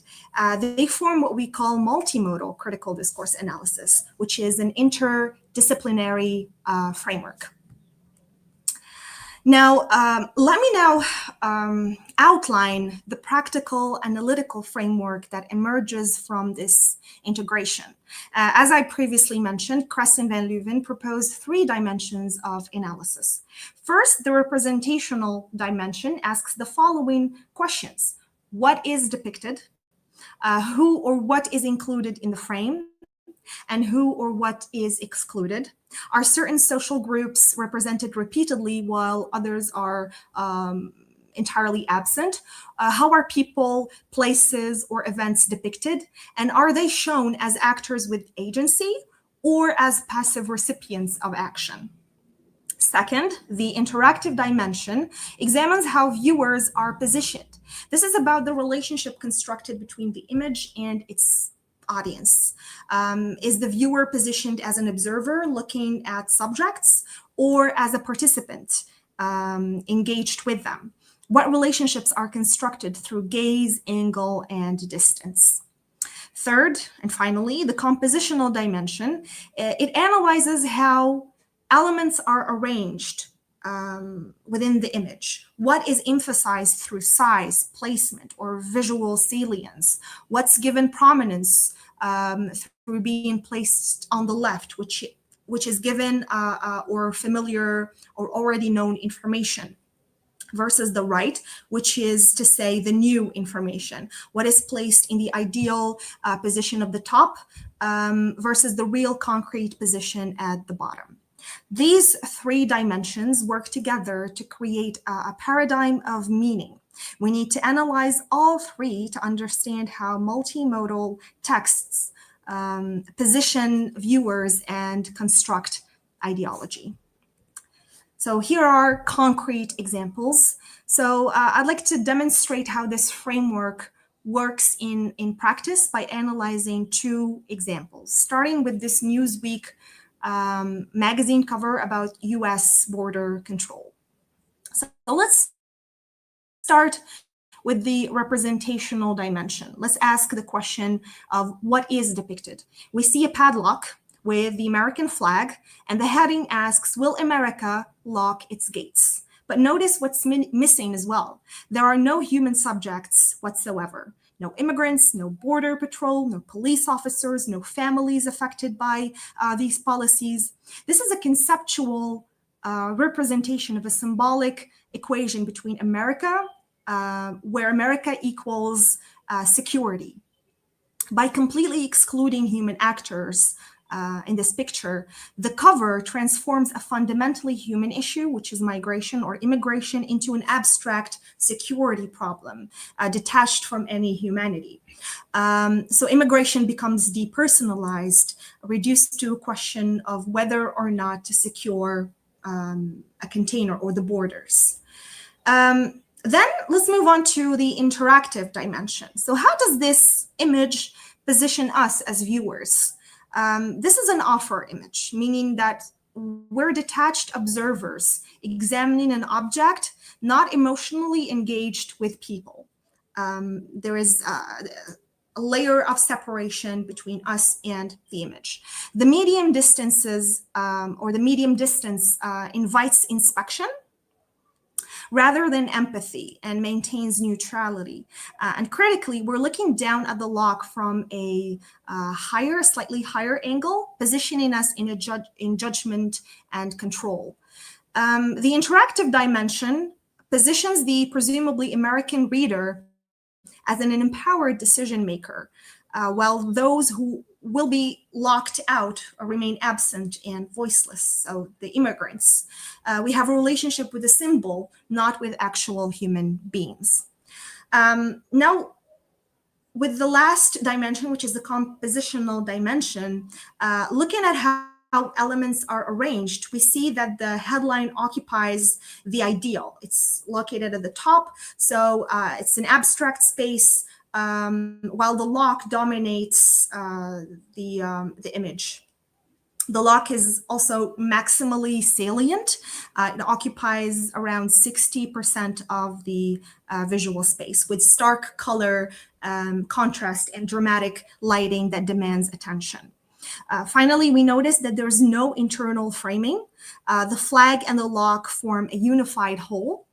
they form what we call multimodal critical discourse analysis, which is an interdisciplinary framework. Now, let me now outline the practical analytical framework that emerges from this integration. As I previously mentioned, Kress and Van Leuven proposed 3 dimensions of analysis. First, the representational dimension asks the following questions. What is depicted? who or what is included in the frame, and who or what is excluded. Are certain social groups represented repeatedly while others are entirely absent? How are people, places, or events depicted? And are they shown as actors with agency or as passive recipients of action? Second, the interactive dimension examines how viewers are positioned. This is about the relationship constructed between the image and its audience. Is the viewer positioned as an observer looking at subjects or as a participant engaged with them? What relationships are constructed through gaze, angle, and distance? Third, and finally, the compositional dimension. It analyzes how elements are arranged within the image. What is emphasized through size, placement, or visual salience? What's given prominence through being placed on the left, which is given or familiar or already known information, versus the right, which is to say the new information. What is placed in the ideal position of the top versus the real concrete position at the bottom. These three dimensions work together to create a paradigm of meaning. We need to analyze all three to understand how multimodal texts position viewers and construct ideology. So here are concrete examples. So I'd like to demonstrate how this framework works in practice by analyzing two examples, starting with this Newsweek magazine cover about US border control. So let's start with the representational dimension. Let's ask the question of what is depicted. We see a padlock with the American flag, and the heading asks, will America lock its gates? But notice what's missing as well. There are no human subjects whatsoever. No immigrants, no border patrol, no police officers, no families affected by these policies. This is a conceptual representation of a symbolic equation between America, where America equals security. By completely excluding human actors in this picture, the cover transforms a fundamentally human issue, which is migration or immigration, into an abstract security problem, detached from any humanity. So immigration becomes depersonalized, reduced to a question of whether or not to secure a container or the borders. Then let's move on to the interactive dimension. So how does this image position us as viewers? This is an offer image, meaning that we're detached observers examining an object, not emotionally engaged with people. There is a layer of separation between us and the image. The medium distances or the medium distance invites inspection rather than empathy and maintains neutrality. And critically, we're looking down at the lock from a slightly higher angle, positioning us in judgment and control. The interactive dimension positions the presumably American reader as an empowered decision maker, while those who will be locked out or remain absent and voiceless, so the immigrants. We have a relationship with a symbol, not with actual human beings. Now, with the last dimension, which is the compositional dimension, looking at how elements are arranged, we see that the headline occupies the ideal. It's located at the top, so it's an abstract space, while the lock dominates the image. The lock is also maximally salient. It occupies around 60% of the visual space, with stark color, contrast, and dramatic lighting that demands attention. Finally, we notice that there's no internal framing. The flag and the lock form a unified whole.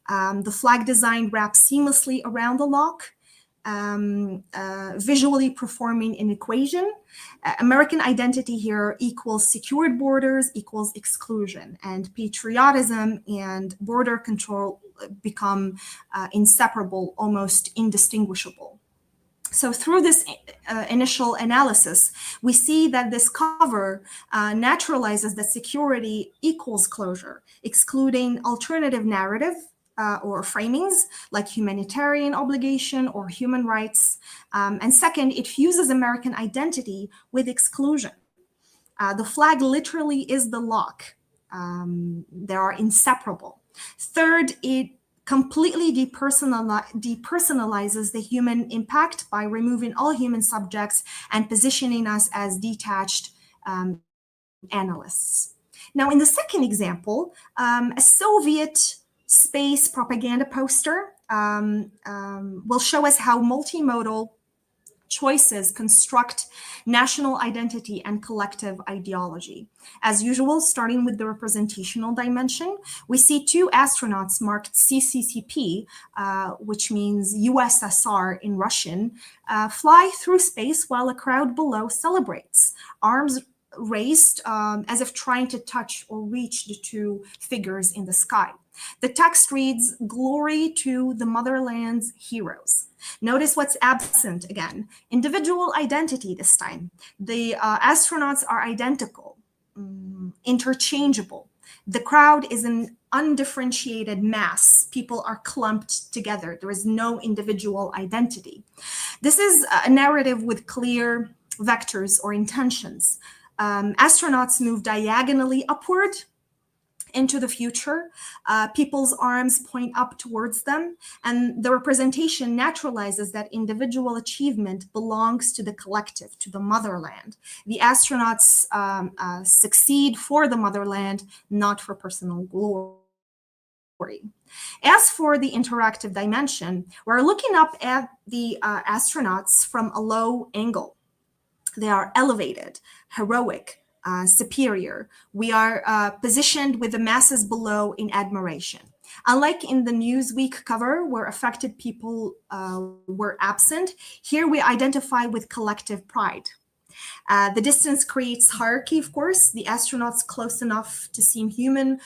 The flag design wraps seamlessly around the lock, visually performing an equation. American identity here equals secured borders equals exclusion, and patriotism and border control become inseparable, almost indistinguishable. So through this initial analysis, we see that this cover naturalizes that security equals closure, excluding alternative narrative or framings like humanitarian obligation or human rights. And second, it fuses American identity with exclusion. The flag literally is the lock. They are inseparable. Third, it completely depersonalizes the human impact by removing all human subjects and positioning us as detached analysts. Now, in the second example, a Soviet space propaganda poster will show us how multimodal choices construct national identity and collective ideology. As usual, starting with the representational dimension, we see two astronauts marked CCCP, which means USSR in Russian, fly through space while a crowd below celebrates, arms raised as if trying to touch or reach the two figures in the sky. The text reads, "Glory to the motherland's heroes." Notice what's absent again. Individual identity this time. The astronauts are identical, interchangeable. The crowd is an undifferentiated mass. People are clumped together. There is no individual identity. This is a narrative with clear vectors or intentions. Astronauts move diagonally upward into the future. People's arms point up towards them, and the representation naturalizes that individual achievement belongs to the collective, to the motherland. The astronauts succeed for the motherland, not for personal glory. As for the interactive dimension, we're looking up at the astronauts from a low angle. They are elevated, heroic, superior. We are positioned with the masses below in admiration. Unlike in the Newsweek cover, where affected people were absent, here we identify with collective pride. The distance creates hierarchy, of course. The astronauts close enough to seem human,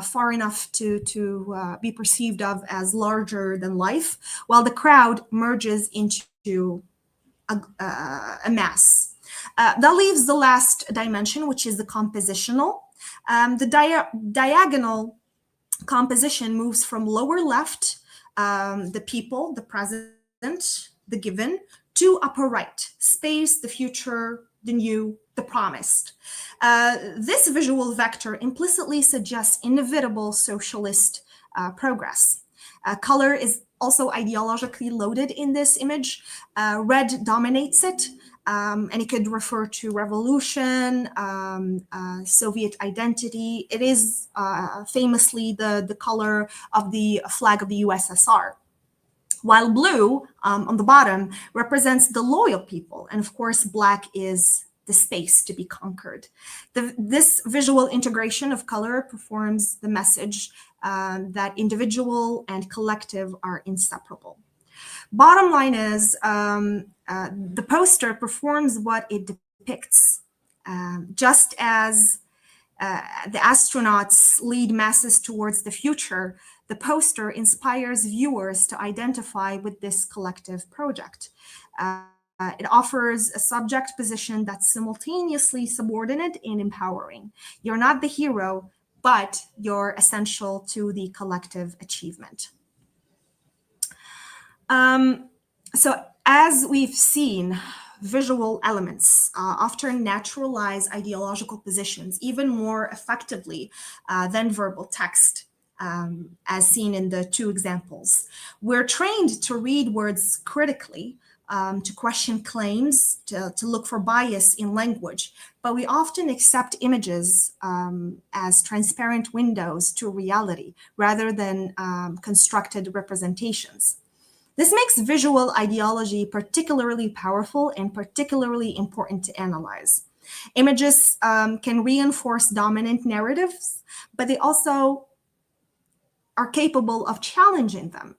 far enough to be perceived of as larger than life, while the crowd merges into a mass. That leaves the last dimension, which is the compositional. The diagonal composition moves from lower left, the people, the present, the given, to upper right, space, the future, the new, the promised. This visual vector implicitly suggests inevitable socialist progress. Color is also ideologically loaded in this image. Red dominates it, and it could refer to revolution, Soviet identity. It is famously the color of the flag of the USSR. While blue on the bottom represents the loyal people, and of course black is the space to be conquered. This visual integration of color performs the message that individual and collective are inseparable. Bottom line is the poster performs what it depicts. Just as the astronauts lead masses towards the future, the poster inspires viewers to identify with this collective project. It offers a subject position that's simultaneously subordinate and empowering. You're not the hero, but you're essential to the collective achievement. So as we've seen, visual elements often naturalize ideological positions even more effectively than verbal text, as seen in the two examples. We're trained to read words critically, to question claims, to look for bias in language, but we often accept images as transparent windows to reality rather than constructed representations. This makes visual ideology particularly powerful and particularly important to analyze. Images can reinforce dominant narratives, but they also are capable of challenging them.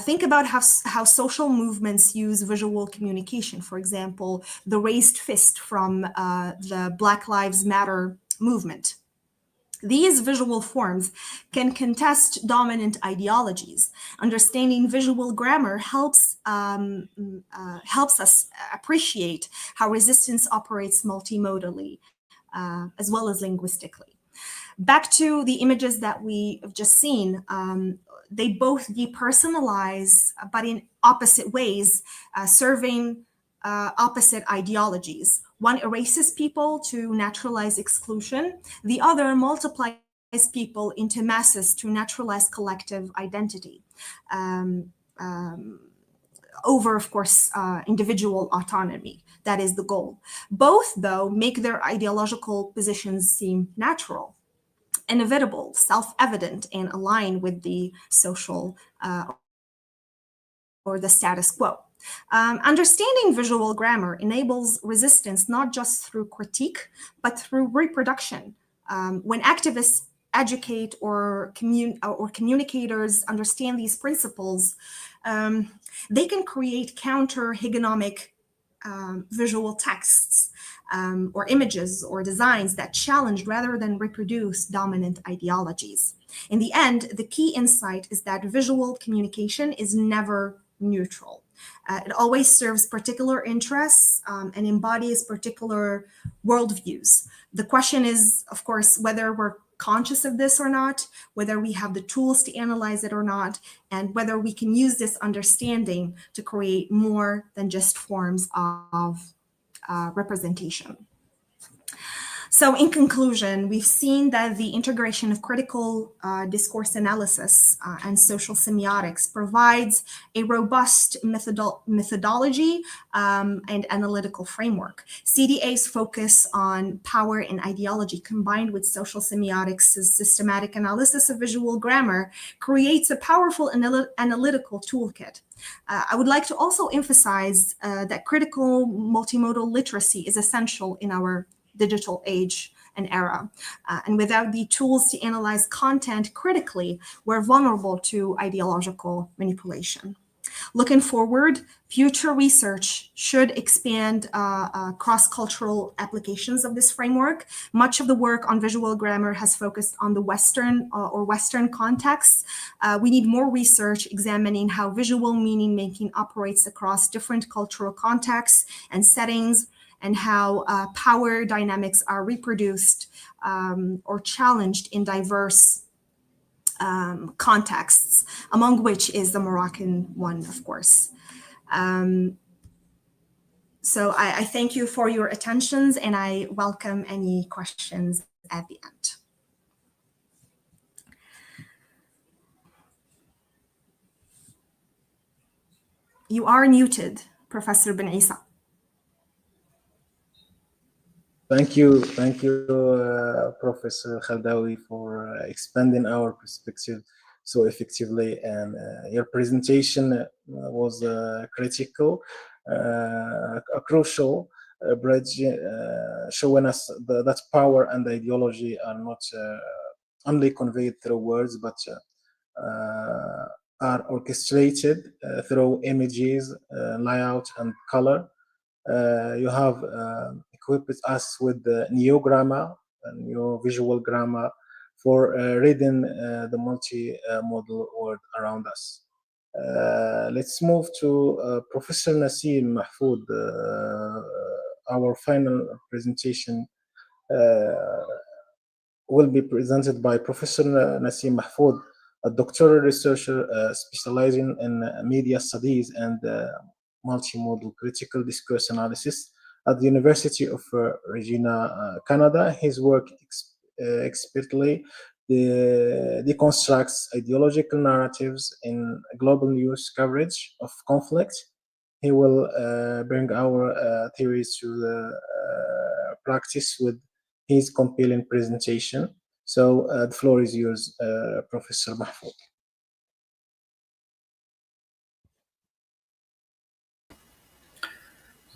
Think about how social movements use visual communication. For example, the raised fist from the Black Lives Matter movement. These visual forms can contest dominant ideologies. Understanding visual grammar helps us appreciate how resistance operates multimodally, as well as linguistically. Back to the images that we have just seen, they both depersonalize, but in opposite ways, serving opposite ideologies. One erases people to naturalize exclusion, the other multiplies people into masses to naturalize collective identity. Um, over, of course, individual autonomy. That is the goal. Both, though, make their ideological positions seem natural, inevitable, self-evident, and align with the social or the status quo. Understanding visual grammar enables resistance not just through critique, but through reproduction. When activists educate or communicators understand these principles, they can create counter-hegemonic visual texts or images or designs that challenge rather than reproduce dominant ideologies. In the end, the key insight is that visual communication is never neutral. It always serves particular interests and embodies particular worldviews. The question is, of course, whether we're conscious of this or not, whether we have the tools to analyze it or not, and whether we can use this understanding to create more than just forms of representation. So in conclusion, we've seen that the integration of critical discourse analysis and social semiotics provides a robust methodology and analytical framework. CDA's focus on power and ideology combined with social semiotics' systematic analysis of visual grammar creates a powerful analytical toolkit. I would like to also emphasize that critical multimodal literacy is essential in our digital age and era. And without the tools to analyze content critically, we're vulnerable to ideological manipulation. Looking forward, future research should expand cross-cultural applications of this framework. Much of the work on visual grammar has focused on the Western context. We need more research examining how visual meaning making operates across different cultural contexts and settings, and how power dynamics are reproduced or challenged in diverse contexts, among which is the Moroccan one, of course. So I thank you for your attentions, and I welcome any questions at the end. You are muted, Professor Ben Isa. Thank you, Professor Khaldawi, for expanding our perspective so effectively. And your presentation was critical, a crucial bridge, showing us that power and ideology are not only conveyed through words, but are orchestrated through images, layout, and color. You have equipped us with the new grammar, new visual grammar for reading the multi-modal world around us. Let's move to Professor Nasim Mahfoud. Our final presentation will be presented by Professor Nasim Mahfoud, a doctoral researcher specializing in media studies and multimodal critical discourse analysis at the University of Regina, Canada. His work expertly deconstructs ideological narratives in global news coverage of conflict. He will bring our theories to the practice with his compelling presentation. So the floor is yours, Professor Mahfoud.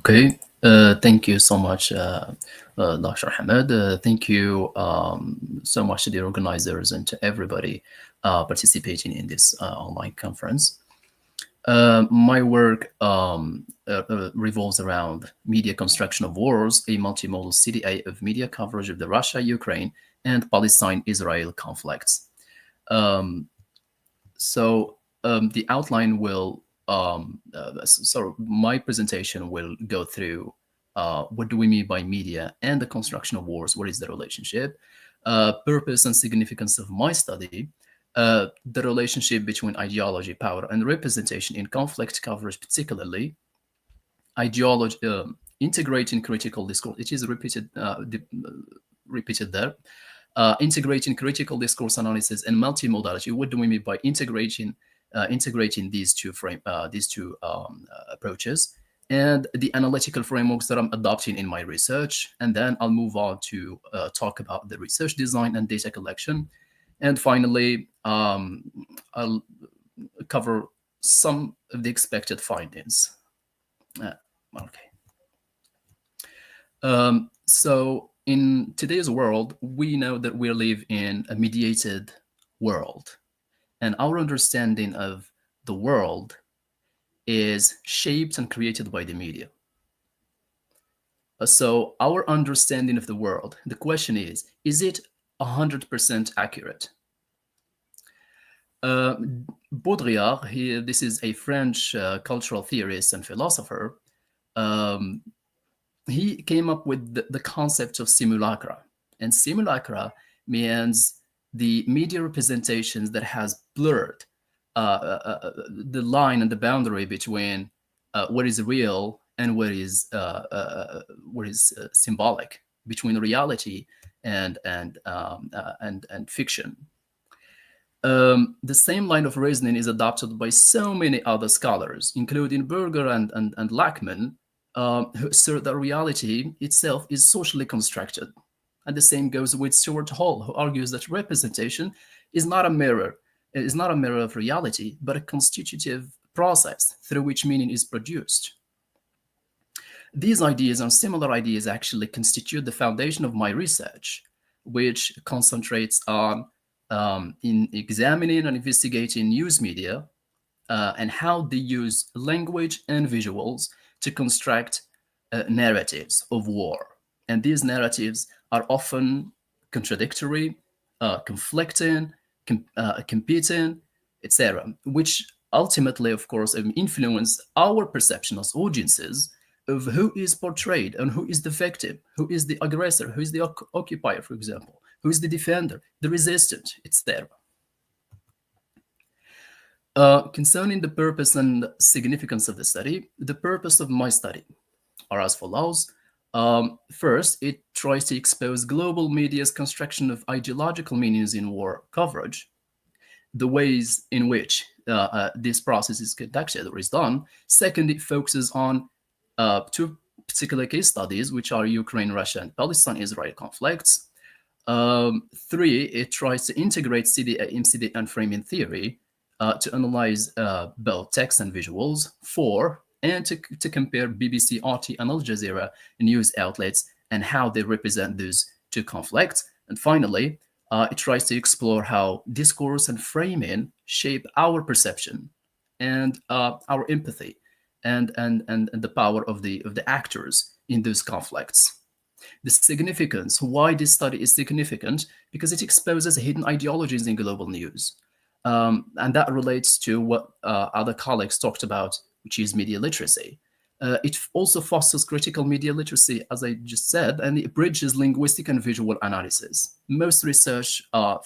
Okay, thank you so much, Dr. Hamad. Thank you so much to the organizers and to everybody participating in this online conference. My work revolves around media construction of wars, a multimodal CDA of media coverage of the Russia-Ukraine and Palestine-Israel conflicts. The outline will, so my presentation will go through what do we mean by media and the construction of wars, what is the relationship, purpose and significance of my study, the relationship between ideology, power, and representation in conflict coverage, particularly ideology, integrating critical discourse. It is repeated there. Integrating critical discourse analysis and multimodality. What do we mean by integrating these two approaches, and the analytical frameworks that I'm adopting in my research? And then I'll move on to talk about the research design and data collection. And finally, I'll cover some of the expected findings. Okay. So in today's world, we know that we live in a mediated world, and our understanding of the world is shaped and created by the media. So our understanding of the world, the question is it 100% accurate? Baudrillard, this is a French cultural theorist and philosopher, he came up with the concept of simulacra. And simulacra means the media representations that has blurred the line and the boundary between what is real and what is symbolic, between reality and fiction. The same line of reasoning is adopted by so many other scholars, including Berger and Lachman, who assert that reality itself is socially constructed. And the same goes with Stuart Hall, who argues that representation is not a mirror. It is not a mirror of reality, but a constitutive process through which meaning is produced. These ideas and similar ideas actually constitute the foundation of my research, which concentrates on in examining and investigating news media and how they use language and visuals to construct narratives of war. And these narratives are often contradictory, conflicting, competing, etc., which ultimately, of course, influence our perception as audiences of who is portrayed and who is the victim, who is the aggressor, who is the occupier, for example, who is the defender, the resistant, etc. Concerning the purpose and significance of the study, the purpose of my study are as follows. First, it tries to expose global media's construction of ideological meanings in war coverage, the ways in which this process is conducted or is done. Second, it focuses on two particular case studies, which are Ukraine, Russia, and Palestine-Israel conflicts. Three, it tries to integrate CDA and framing theory to analyze both text and visuals. Four, and to compare BBC, RT, and Al Jazeera news outlets and how they represent those two conflicts. And finally, it tries to explore how discourse and framing shape our perception and our empathy and the power of the actors in those conflicts. The significance, why this study is significant, because it exposes hidden ideologies in global news. And that relates to what other colleagues talked about, which is media literacy. It also fosters critical media literacy, as I just said, and it bridges linguistic and visual analysis. Most research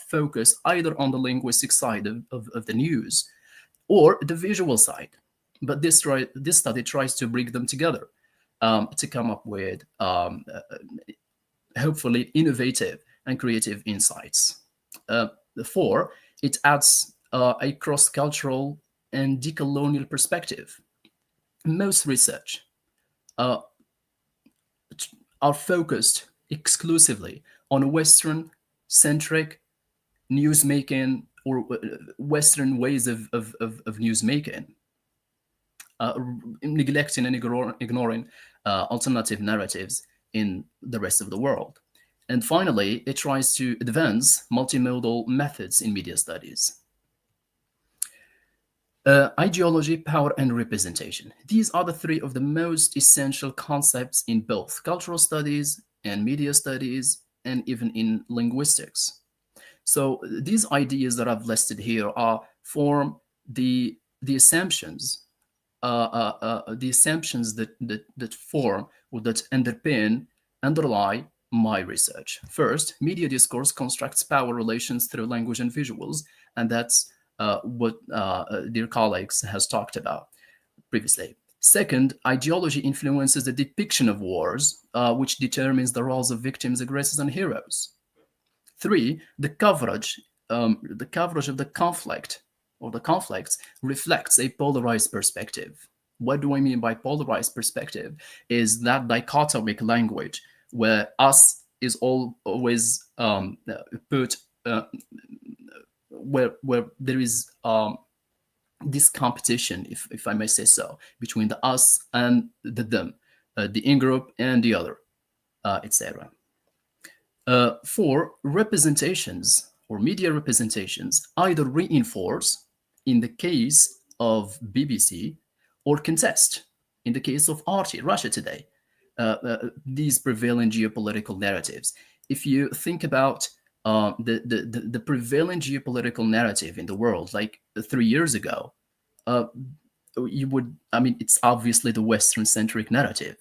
focus either on the linguistic side of the news or the visual side. But this study tries to bring them together to come up with hopefully innovative and creative insights. Four, it adds a cross-cultural and decolonial perspective. Most research are focused exclusively on Western-centric newsmaking or Western ways of newsmaking, neglecting and ignoring alternative narratives in the rest of the world. And finally, it tries to advance multimodal methods in media studies. Ideology, power, and representation. These are the three of the most essential concepts in both cultural studies and media studies and even in linguistics. So these ideas that I've listed here are form the assumptions, the assumptions that form or that underlie my research. First, media discourse constructs power relations through language and visuals, and that's what dear colleagues has talked about previously. Second, ideology influences the depiction of wars, which determines the roles of victims, aggressors, and heroes. Three, the coverage of the conflict or the conflicts reflects a polarized perspective. What do I mean by polarized perspective? Is that dichotomic language where us is always put where there is this competition, if I may say so, between the us and the them, the in group and the other, etc. For representations or media representations either reinforce in the case of BBC or contest in the case of RT, Russia Today, these prevailing geopolitical narratives. If you think about the prevailing geopolitical narrative in the world, like 3 years ago, you would, I mean, it's obviously the Western-centric narrative.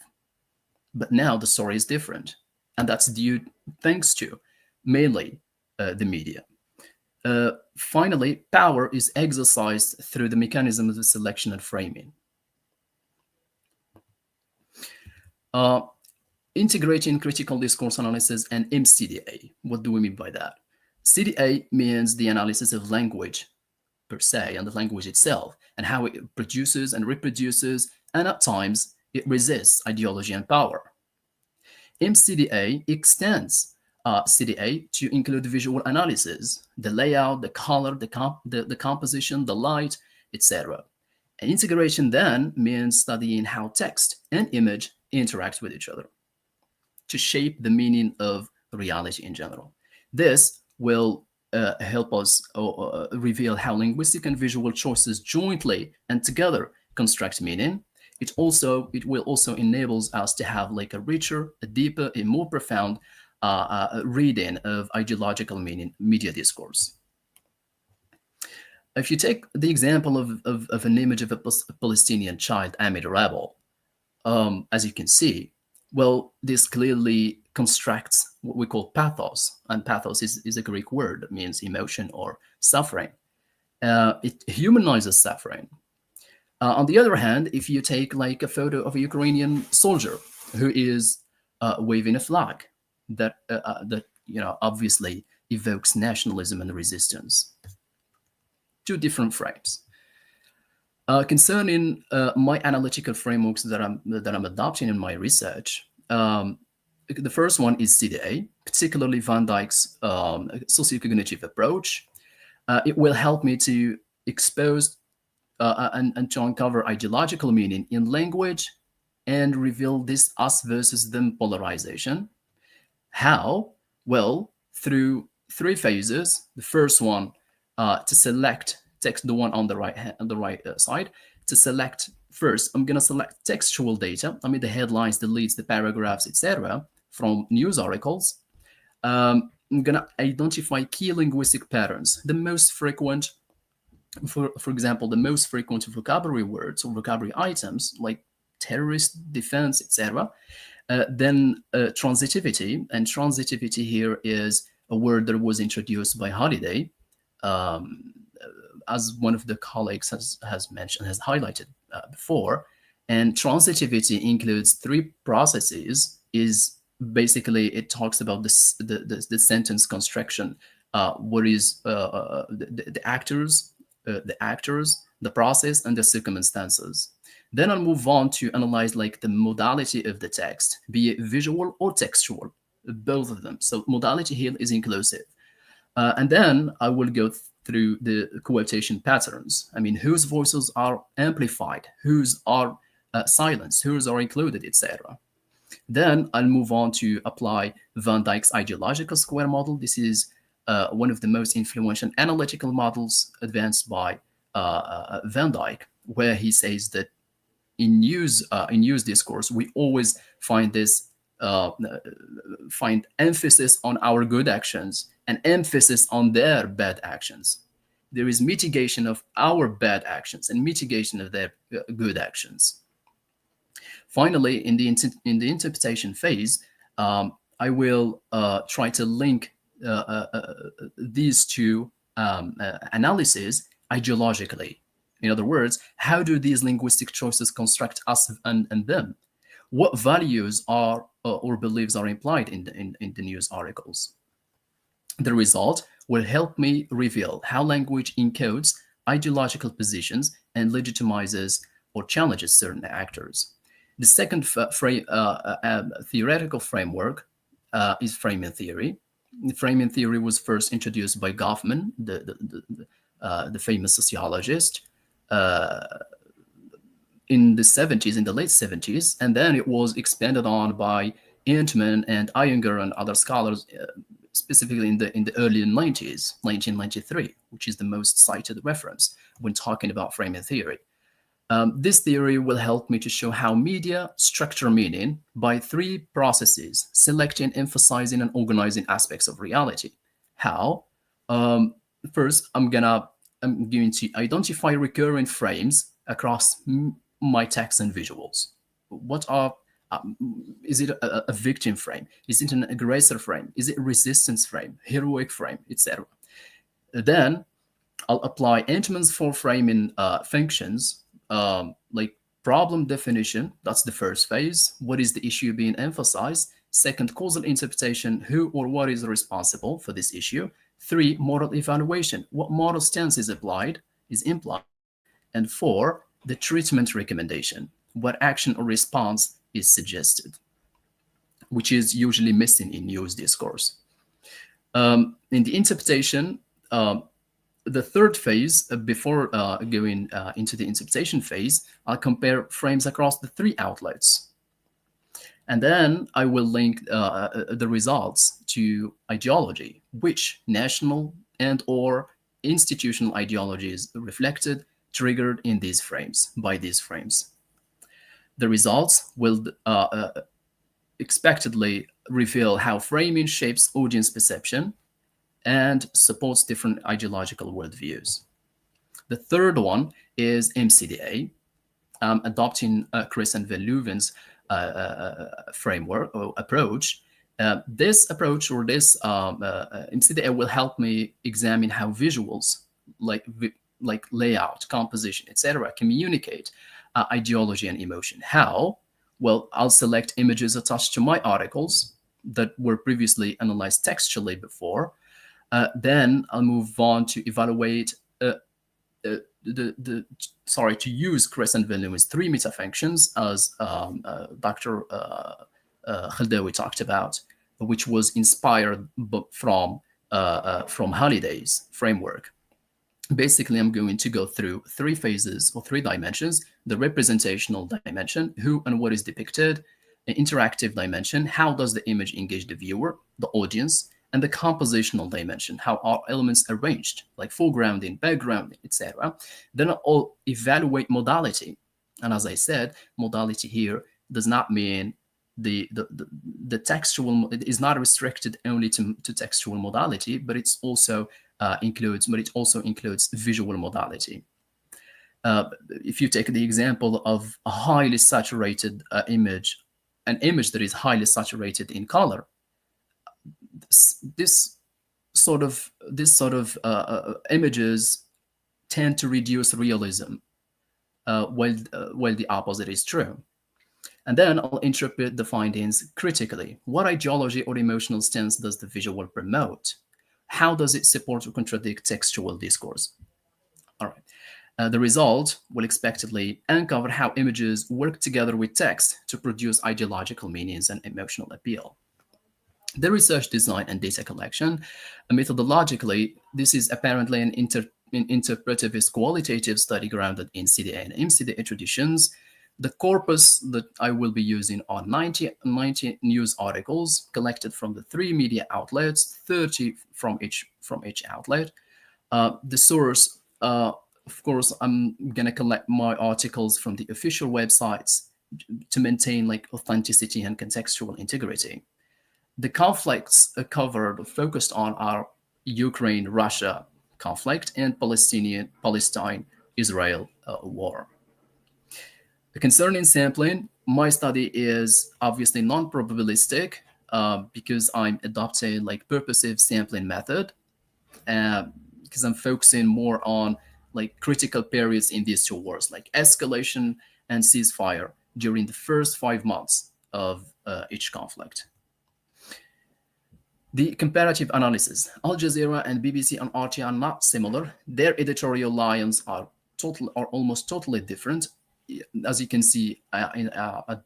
But now the story is different. And that's due thanks to mainly the media. Finally, power is exercised through the mechanisms of selection and framing. Integrating critical discourse analysis and MCDA. What do we mean by that? CDA means the analysis of language per se and the language itself and how it produces and reproduces, and at times it resists ideology and power. MCDA extends CDA to include visual analysis, the layout, the color, the composition, the light, etc. And integration then means studying how text and image interact with each other to shape the meaning of reality in general. This will help us reveal how linguistic and visual choices jointly and together construct meaning. It will also enables us to have like a richer, a deeper, a more profound reading of ideological meaning, media discourse. If you take the example of an image of a Palestinian child amid a rebel, as you can see, well, this clearly constructs what we call pathos, and pathos is a Greek word that means emotion or suffering. It humanizes suffering. On the other hand, if you take like a photo of a Ukrainian soldier who is waving a flag that obviously evokes nationalism and resistance, two different frames. Concerning my analytical frameworks that I'm adopting in my research, the first one is CDA, particularly Van Dijk's sociocognitive approach. It will help me to expose and to uncover ideological meaning in language and reveal this us versus them polarization. How? Well, through three phases. The first one, to select text, the one on the right side, to select first, I'm going to select textual data. I mean, the headlines, the leads, the paragraphs, etc., from news articles. I'm going to identify key linguistic patterns, the most frequent. For example, the most frequent vocabulary words or vocabulary items like terrorist, defense, etc. Then transitivity, and transitivity here is a word that was introduced by Holiday, as one of the colleagues has mentioned, has highlighted before. And transitivity includes three processes. Is basically it talks about the sentence construction. What is the actors, the process, and the circumstances. Then I'll move on to analyze like the modality of the text, be it visual or textual, both of them. So modality here is inclusive. And then I will go through the quotation patterns. I mean, whose voices are amplified, whose are silenced, whose are included, etc. Then I'll move on to apply Van Dijk's ideological square model. This is one of the most influential analytical models advanced by Van Dijk, where he says that in news discourse, we always find this find emphasis on our good actions and emphasis on their bad actions. There is mitigation of our bad actions and mitigation of their good actions. Finally, in the interpretation phase, I will try to link these two analyses ideologically. In other words, how do these linguistic choices construct us and them? What values are or beliefs are implied in the news articles? The result will help me reveal how language encodes ideological positions and legitimizes or challenges certain actors. The second theoretical framework is framing theory. The framing theory was first introduced by Goffman, the famous sociologist, in the 70s, in the late 70s, and then it was expanded on by Antman and Iyengar and other scholars, specifically in the early 90s, 1993, which is the most cited reference when talking about framing theory. This theory will help me to show how media structure meaning by three processes: selecting, emphasizing, and organizing aspects of reality. How? First, I'm going to identify recurring frames across my text and visuals. What are is it a victim frame? Is it an aggressor frame? Is it a resistance frame, heroic frame, etc.? Then I'll apply Entman's four framing functions, like problem definition. That's the first phase. What is the issue being emphasized? Second, causal interpretation. Who or what is responsible for this issue? Three, moral evaluation. What moral stance is implied? And four, the treatment recommendation. What action or response is suggested, which is usually missing in news discourse. In the interpretation, the third phase, before going into the interpretation phase, I'll compare frames across the three outlets. And then I will link the results to ideology, which national and or institutional ideologies reflected, triggered in these frames, by these frames. The results will expectedly reveal how framing shapes audience perception and supports different ideological worldviews. The third one is MCDA, adopting Chris and Van Leuven's framework or approach. This approach or this MCDA will help me examine how visuals like layout, composition, etc., communicate ideology and emotion. How? Well, I'll select images attached to my articles that were previously analyzed textually before. Then I'll move on to evaluate to use Chris and Van Leuven's three meta functions, as Dr. Khaldawi talked about, which was inspired from Halliday's framework. Basically, I'm going to go through three phases or three dimensions: the representational dimension, who and what is depicted; an interactive dimension, how does the image engage the viewer, the audience; and the compositional dimension, how are elements arranged, like foregrounding, backgrounding, etc. Then I'll evaluate modality. And as I said, modality here does not mean the textual, it is not restricted only to textual modality, but it's also includes visual modality. If you take the example of a highly saturated image, an image that is highly saturated in color, this sort of images tend to reduce realism, while the opposite is true. And then I'll interpret the findings critically. What ideology or emotional stance does the visual promote? How does it support or contradict textual discourse? All right. The result will expectedly uncover how images work together with text to produce ideological meanings and emotional appeal. The research design and data collection. Methodologically, this is apparently an interpretivist qualitative study grounded in CDA and MCDA traditions. The corpus that I will be using are 90 news articles collected from the three media outlets, 30 from each outlet. The source, of course, I'm going to collect my articles from the official websites to maintain like authenticity and contextual integrity. The conflicts covered focused on our Ukraine-Russia conflict and Palestine-Israel war. Concerning sampling, my study is obviously non-probabilistic because I'm adopting like purposive sampling method because I'm focusing more on like critical periods in these two wars, like escalation and ceasefire during the first 5 months of each conflict. The comparative analysis. Al Jazeera and BBC and RT are not similar. Their editorial lines are almost totally different. As you can see, at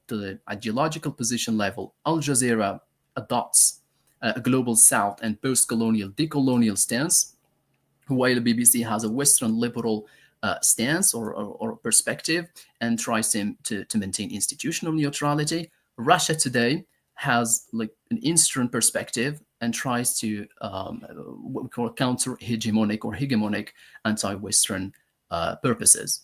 the ideological position level, Al Jazeera adopts a global South and post-colonial, decolonial stance, while BBC has a Western liberal stance or perspective and tries to maintain institutional neutrality. Russia today has like an Eastern perspective and tries to what we call counter-hegemonic anti-Western purposes.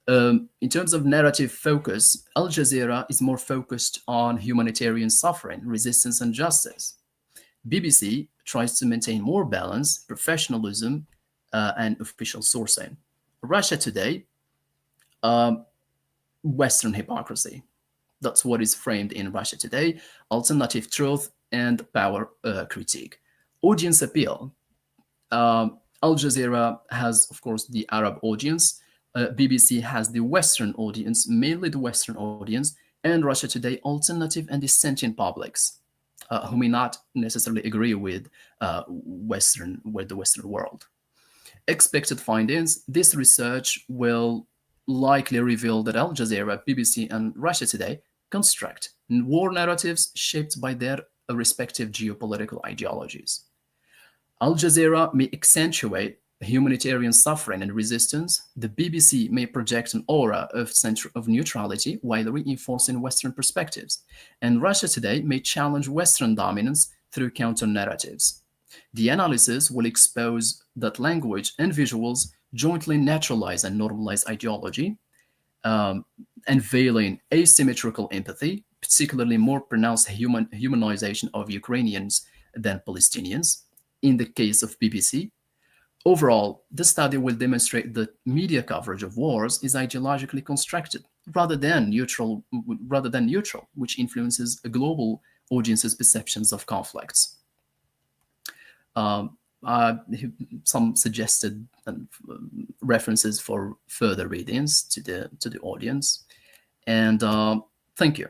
In terms of narrative focus, Al Jazeera is more focused on humanitarian suffering, resistance, and justice. BBC tries to maintain more balance, professionalism, and official sourcing. Russia Today, um, Western hypocrisy. That's what is framed in Russia Today, alternative truth and power critique. Audience appeal. Al Jazeera has, of course, the Arab audience. BBC has the Western audience, mainly the Western audience, and Russia Today, alternative and dissenting publics who may not necessarily agree with the Western world. Expected findings: this research will likely reveal that Al Jazeera, BBC, and Russia Today construct war narratives shaped by their respective geopolitical ideologies. Al Jazeera may accentuate humanitarian suffering and resistance. The BBC may project an aura of neutrality while reinforcing Western perspectives. And Russia Today may challenge Western dominance through counter narratives. The analysis will expose that language and visuals jointly naturalize and normalize ideology, um, unveiling asymmetrical empathy, particularly more pronounced humanization of Ukrainians than Palestinians. In the case of BBC, overall, the study will demonstrate that media coverage of wars is ideologically constructed rather than neutral, which influences a global audience's perceptions of conflicts. Um, uh, some suggested references for further readings to the audience, and thank you.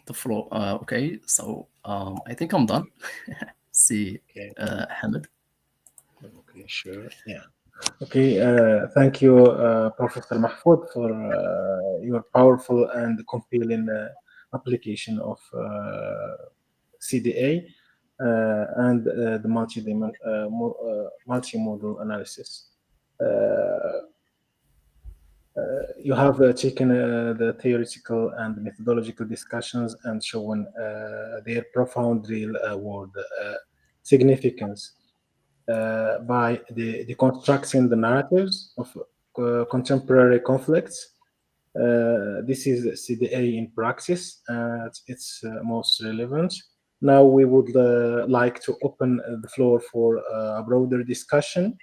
The floor. Okay, so I think I'm done. See, Okay. Hamid. Okay, sure. Yeah. Okay, thank you, Professor Mahfoud, for your powerful and compelling application of CDA and the multimodal analysis. Uh, you have taken the theoretical and methodological discussions and shown their profound real-world significance by deconstructing the narratives of contemporary conflicts. This is CDA in practice at its most relevant. Now we would like to open the floor for a broader discussion.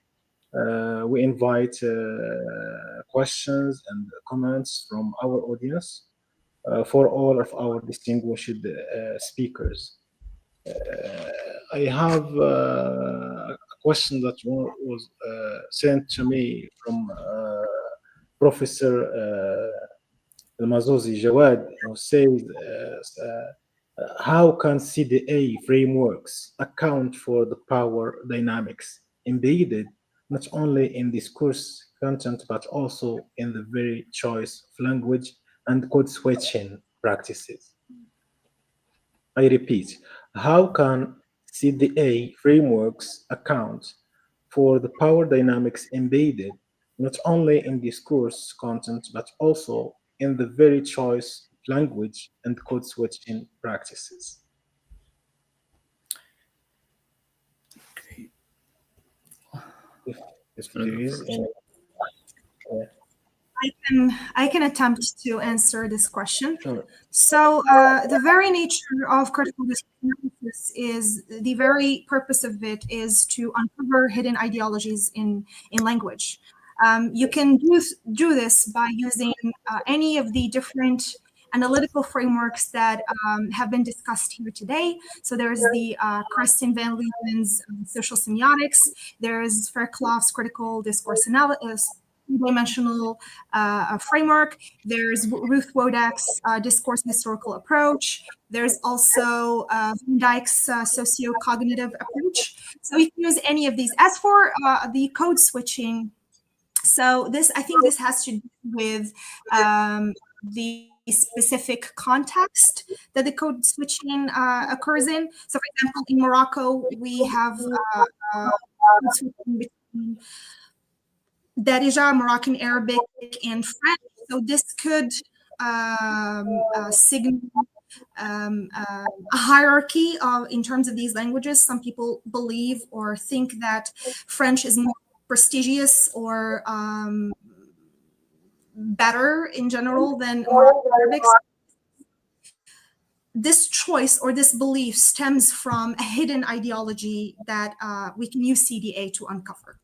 We invite questions and comments from our audience for all of our distinguished speakers. I have a question that was sent to me from Professor Al-Mazouzi Jawad, who says, how can CDA frameworks account for the power dynamics embedded not only in discourse content, but also in the very choice of language and code switching practices? I repeat, how can CDA frameworks account for the power dynamics embedded not only in discourse content, but also in the very choice of language and code switching practices? Okay. If, if there is any. I can attempt to answer this question. Sure. So, the very nature of critical discourse analysis is the very purpose of it is to uncover hidden ideologies in language. You can do this by using any of the different analytical frameworks that have been discussed here today. So there's the Kirsten Van Leeuwen's social semiotics. There's Fairclough's critical discourse analysis, three-dimensional framework. There's Ruth Wodak's discourse historical approach. There's also Van Dyke's socio-cognitive approach. So you can use any of these. As for the code switching, so I think this has to do with the specific context that the code switching occurs in. So, for example, in Morocco, we have code switching between Darija, Moroccan Arabic, and French. So this could signal a hierarchy in terms of these languages. Some people believe or think that French is more prestigious or better in general than Moroccan Arabic. This choice or this belief stems from a hidden ideology that we can use CDA to uncover.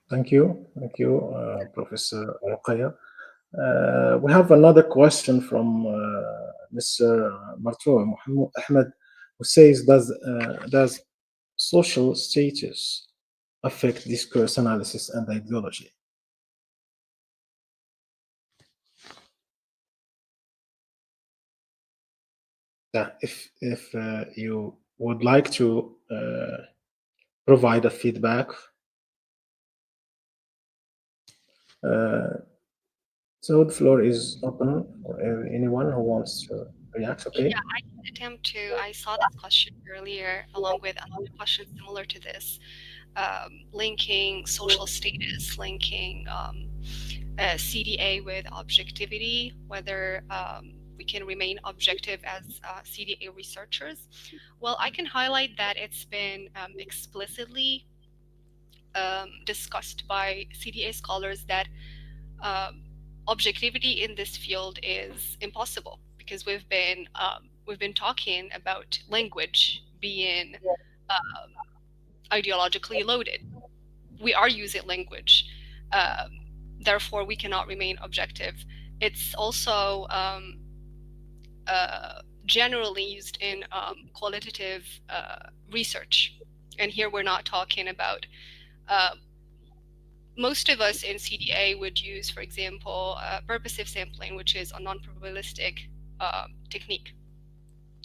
Thank you, Professor Ruqayya. We have another question from Mr. Martou Mohammed Ahmed, who says, does social status affect discourse analysis and ideology? Yeah, if you would like to provide a feedback. So the floor is open for anyone who wants to react. Okay. Yeah, I can attempt to. I saw this question earlier, along with another question similar to this, linking social status, linking CDA with objectivity, whether we can remain objective as CDA researchers. Well, I can highlight that it's been explicitly discussed by CDA scholars that objectivity in this field is impossible, because we've been talking about language being ideologically loaded. We are using language, therefore we cannot remain objective. It's also generally used in qualitative research, and here we're not talking about most of us in CDA would use, for example, purposive sampling, which is a non-probabilistic technique.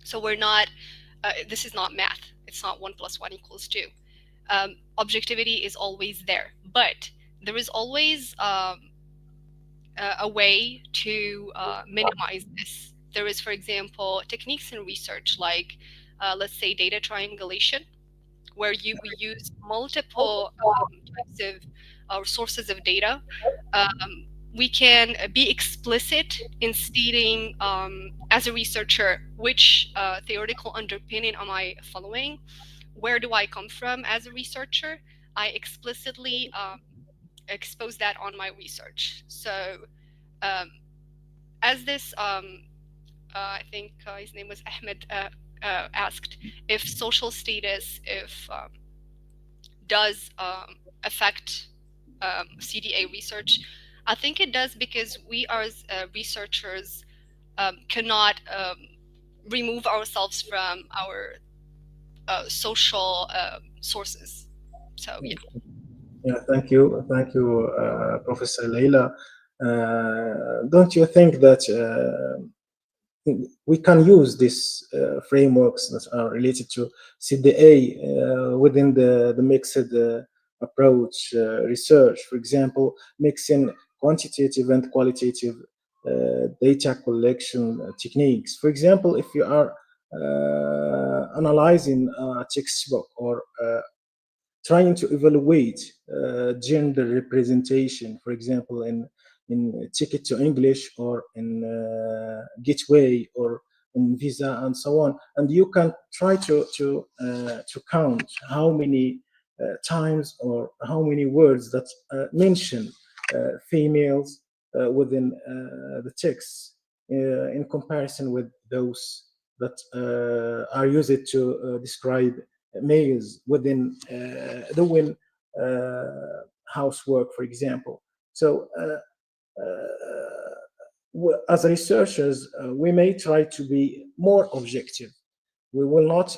So we're not, this is not math. It's not 1 + 1 = 2. Objectivity is always there, but there is always a way to minimize this. There is, for example, techniques in research like, let's say, data triangulation, where we use multiple types of sources of data. We can be explicit in stating, as a researcher, which theoretical underpinning am I following? Where do I come from as a researcher? I explicitly expose that on my research. So as this, I think his name was Ahmed, asked if social status does affect CDA research. I think it does, because we as researchers cannot remove ourselves from our social sources. So yeah. Yeah, thank you, Professor Leila. Don't you think that we can use these frameworks that are related to CDA within the mixed approach research? For example, mixing quantitative and qualitative data collection techniques. For example, if you are analyzing a textbook or trying to evaluate gender representation, for example, in Ticket to English or in Gateway or in Visa and so on, and you can try to count how many times or how many words that mention females within the texts in comparison with those that are used to describe males within doing housework, for example. So, as researchers, we may try to be more objective. We will not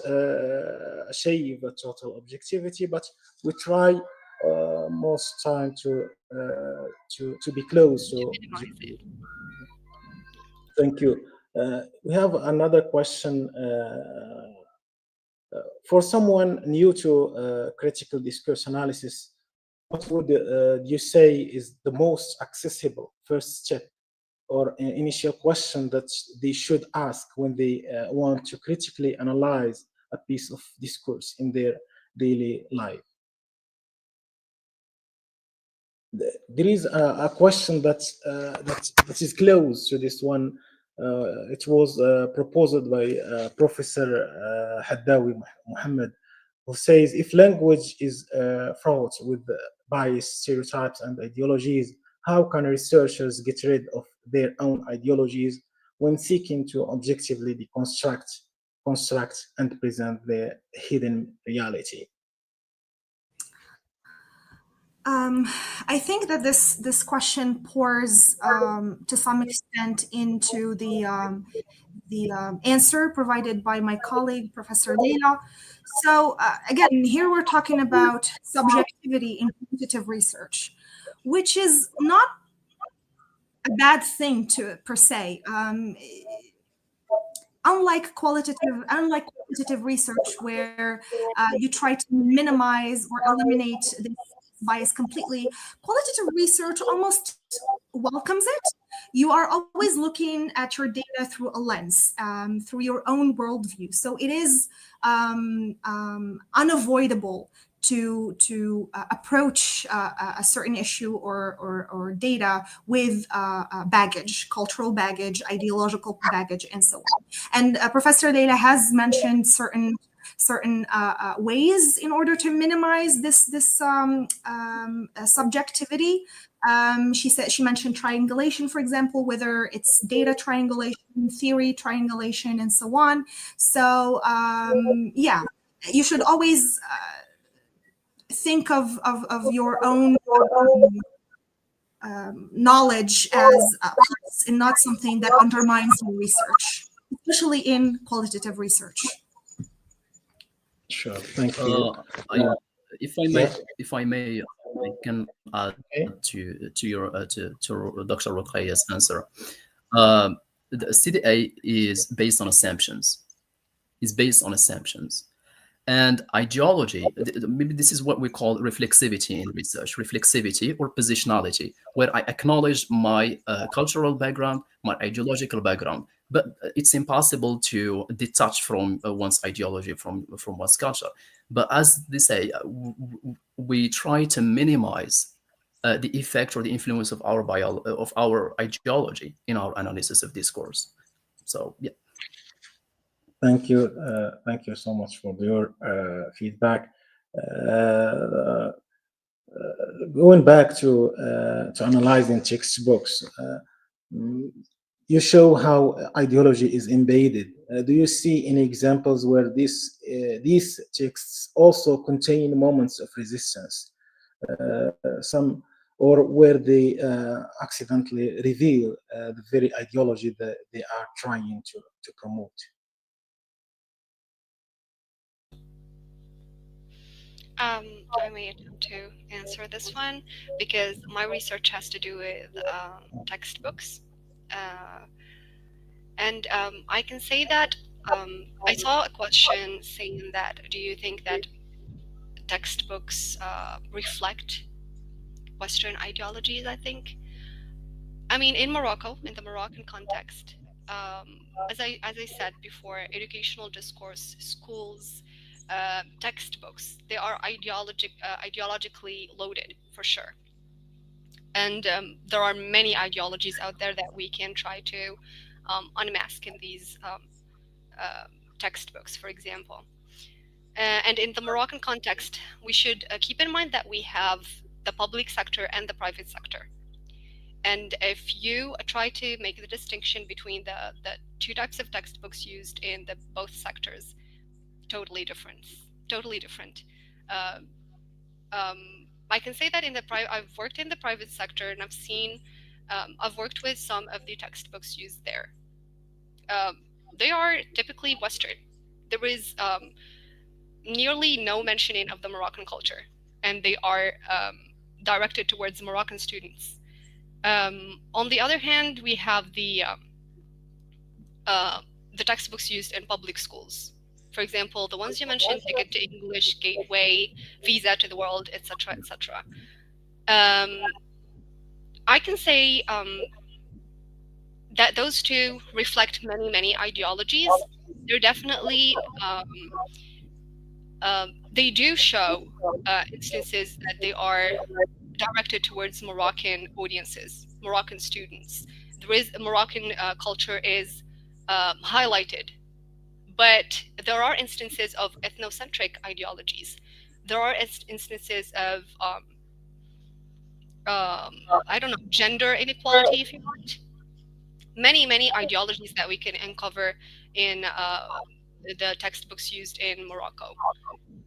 achieve a total objectivity, but we try most time to be close To to minimize it. objectivity. Thank you. We have another question. For someone new to critical discourse analysis, what would you say is the most accessible first step or an initial question that they should ask when they want to critically analyze a piece of discourse in their daily life? There is a question that is close to this one. It was proposed by Professor Haddawi Muhammad, who says if language is fraught with bias, stereotypes, and ideologies, how can researchers get rid of their own ideologies when seeking to objectively deconstruct, construct, and present the hidden reality? I think that this question pours to some extent into the answer provided by my colleague, Professor Leila. So again, here we're talking about subjectivity in quantitative research, which is not a bad thing to per se. Unlike quantitative research, where you try to minimize or eliminate this bias completely, qualitative research almost welcomes it. You are always looking at your data through a lens, through your own worldview. So it is unavoidable to approach a certain issue or data with baggage, cultural baggage, ideological baggage, and so on. And Professor Leila has mentioned certain ways in order to minimize this subjectivity. She mentioned triangulation, for example, whether it's data triangulation, theory triangulation, and so on. So yeah, you should always think of your own knowledge as a plus and not something that undermines your research, especially in qualitative research. Sure, thank you. I, if I may, Yes. if I may, I can add Okay. to Dr. Ruqayya's answer. Um, the CDA is based on assumptions. Is based on assumptions. And ideology, maybe this is what we call reflexivity in research, reflexivity or positionality, where I acknowledge my cultural background, my ideological background, but it's impossible to detach from one's ideology from one's culture. But as they say, we try to minimize the effect or the influence of of our ideology in our analysis of discourse. So yeah. Thank you so much for your feedback. Uh, Going back to analyzing textbooks, mm, you show how ideology is embedded. Do you see any examples where these texts also contain moments of resistance, some or where they accidentally reveal the very ideology that they are trying to promote? I may attempt to answer this one because my research has to do with textbooks. Uh, and I can say that I saw a question saying that, do you think that textbooks reflect Western ideologies? I think. I mean, in Morocco, in the Moroccan context, as I said before, educational discourse, schools, textbooks, they are ideologically loaded for sure. And there are many ideologies out there that we can try to unmask in these textbooks, for example. And in the Moroccan context, we should keep in mind that we have the public sector and the private sector. And if you try to make the distinction between the two types of textbooks used in the both sectors, totally different, totally different. Um, I can say that I've worked in the private sector, and I've worked with some of the textbooks used there. They are typically Western. There is nearly no mentioning of the Moroccan culture, and they are directed towards Moroccan students. On the other hand, we have the textbooks used in public schools. For example, the ones you mentioned, Ticket to English, Gateway, Visa to the World, etc., etc. I can say that those two reflect many, many ideologies. They're definitely they do show instances that they are directed towards Moroccan audiences, Moroccan students. There is Moroccan culture is highlighted, but there are instances of ethnocentric ideologies. There are instances of I don't know, gender inequality, if you want. Many, many ideologies that we can uncover in the textbooks used in Morocco.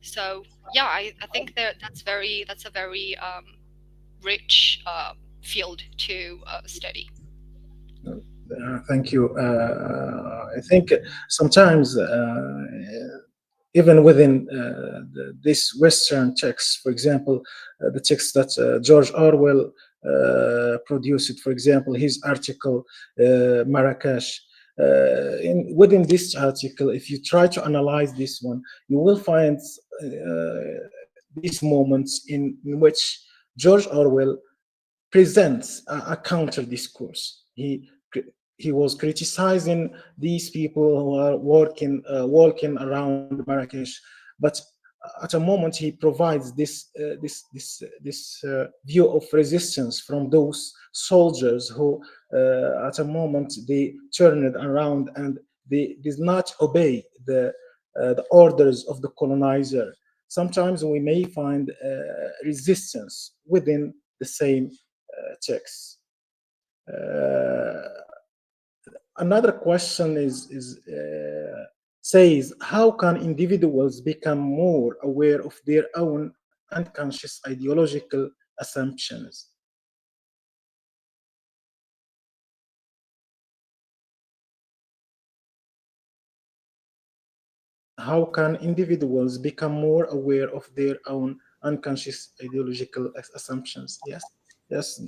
So yeah, I think that's a very rich field to study. Thank you. I think sometimes even within this Western text, for example, the text that George Orwell produced, for example, his article Marrakesh. Within this article, if you try to analyze this one, you will find these moments in which George Orwell presents a counter discourse. He was criticizing these people who are walking around Marrakesh, but at a moment he provides this view of resistance from those soldiers who, at a moment, they turned around and they did not obey the orders of the colonizer. Sometimes we may find resistance within the same text. Uh, Another question says, how can individuals become more aware of their own unconscious ideological assumptions? How can individuals become more aware of their own unconscious ideological assumptions? Yes, yes.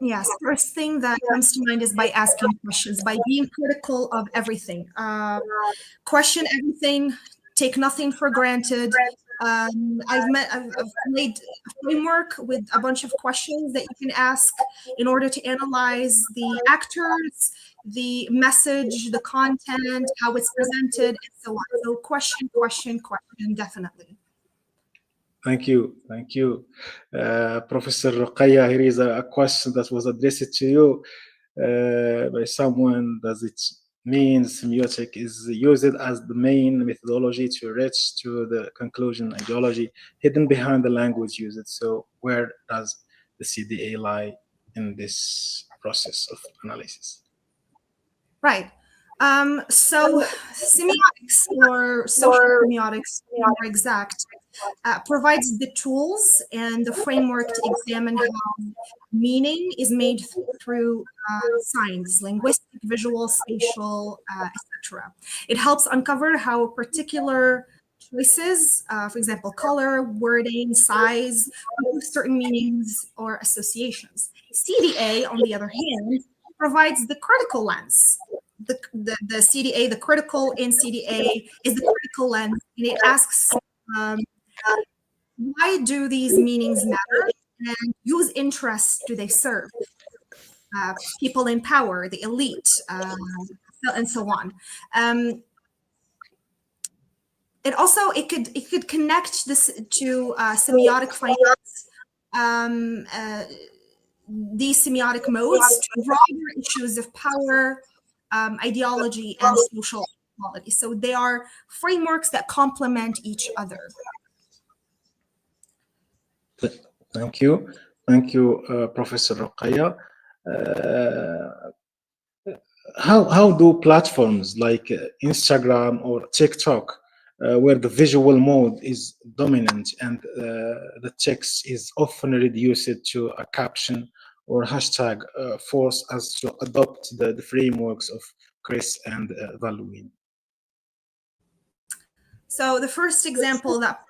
Yes, first thing that comes to mind is by asking questions, by being critical of everything. Question everything, take nothing for granted. I've made a framework with a bunch of questions that you can ask in order to analyze the actors, the message, the content, how it's presented, and so on. So question, question, question, definitely. Thank you. Thank you. Professor Ruqayya, here is a question that was addressed to you by someone. Does it mean semiotic is used as the main methodology to reach to the conclusion ideology hidden behind the language used? So where does the CDA lie in this process of analysis? Right. So semiotics, or social semiotics, to be more exact, provides the tools and the framework to examine how meaning is made through signs, linguistic, visual, spatial, etc. It helps uncover how particular choices, for example, color, wording, size, produce certain meanings or associations. CDA, on the other hand, provides the critical lens. The CDA, the critical in CDA is the critical lens, and it asks, why do these meanings matter, and whose interests do they serve? People in power, the elite, and so on. It could connect this to semiotic findings. These semiotic modes to broader issues of power, ideology, and social equality. So they are frameworks that complement each other. Thank you. Thank you, Professor Ruqayya. Uh, how do platforms like Instagram or TikTok, where the visual mode is dominant and the text is often reduced to a caption or hashtag, force us to adopt the frameworks of Chris and Valuin? So the first example that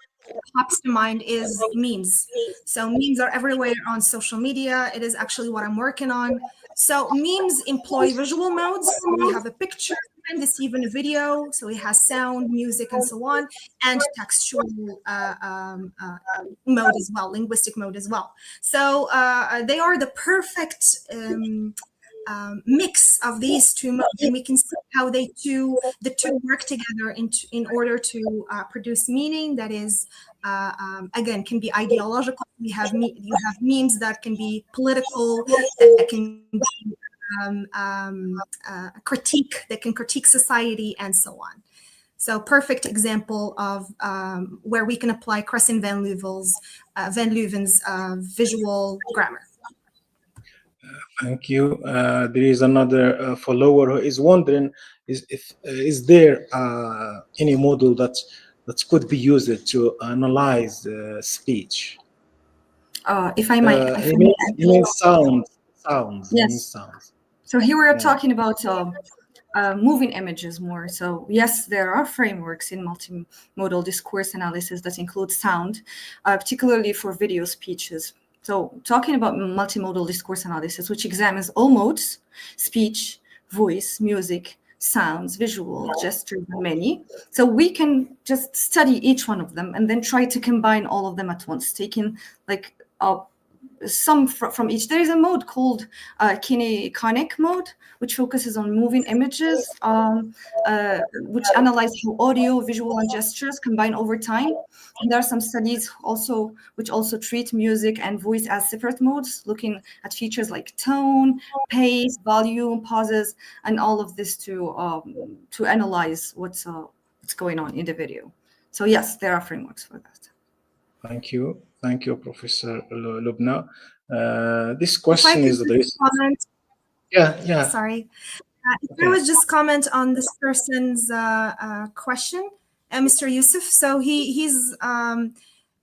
pops to mind is memes. So memes are everywhere on social media. It is actually what I'm working on. So memes employ visual modes. We have a picture and it's even a video. So it has sound, music, and so on, and textual mode as well, linguistic mode as well. So they are the perfect mix of these two modes, and we can see how the two work together in order to produce meaning that is again can be ideological. You have memes that can be political, that can be critique, that can critique society, and so on. So perfect example of where we can apply Crescent Van Leuven's visual grammar. Thank you. There is another follower who is wondering: is there any model that could be used to analyze speech? If I may He means sounds. He means yes. sounds. So here we are Yeah. talking about moving images more. So yes, there are frameworks in multimodal discourse analysis that include sound, particularly for video speeches. So talking about multimodal discourse analysis, which examines all modes, speech, voice, music, sounds, visual, gestures, and many. So we can just study each one of them and then try to combine all of them at once, taking like some from each. There is a mode called kineconic mode, which focuses on moving images, which analyze how audio, visual, and gestures combine over time. And there are some studies also which also treat music and voice as separate modes, looking at features like tone, pace, volume, pauses, and all of this to analyze what's going on in the video. So yes, there are frameworks for that. Thank you, Professor Lubna. This If I question could is just addressed. comment, Yeah. sorry. If I Okay. would just comment on this person's question, Mr. Yusuf. So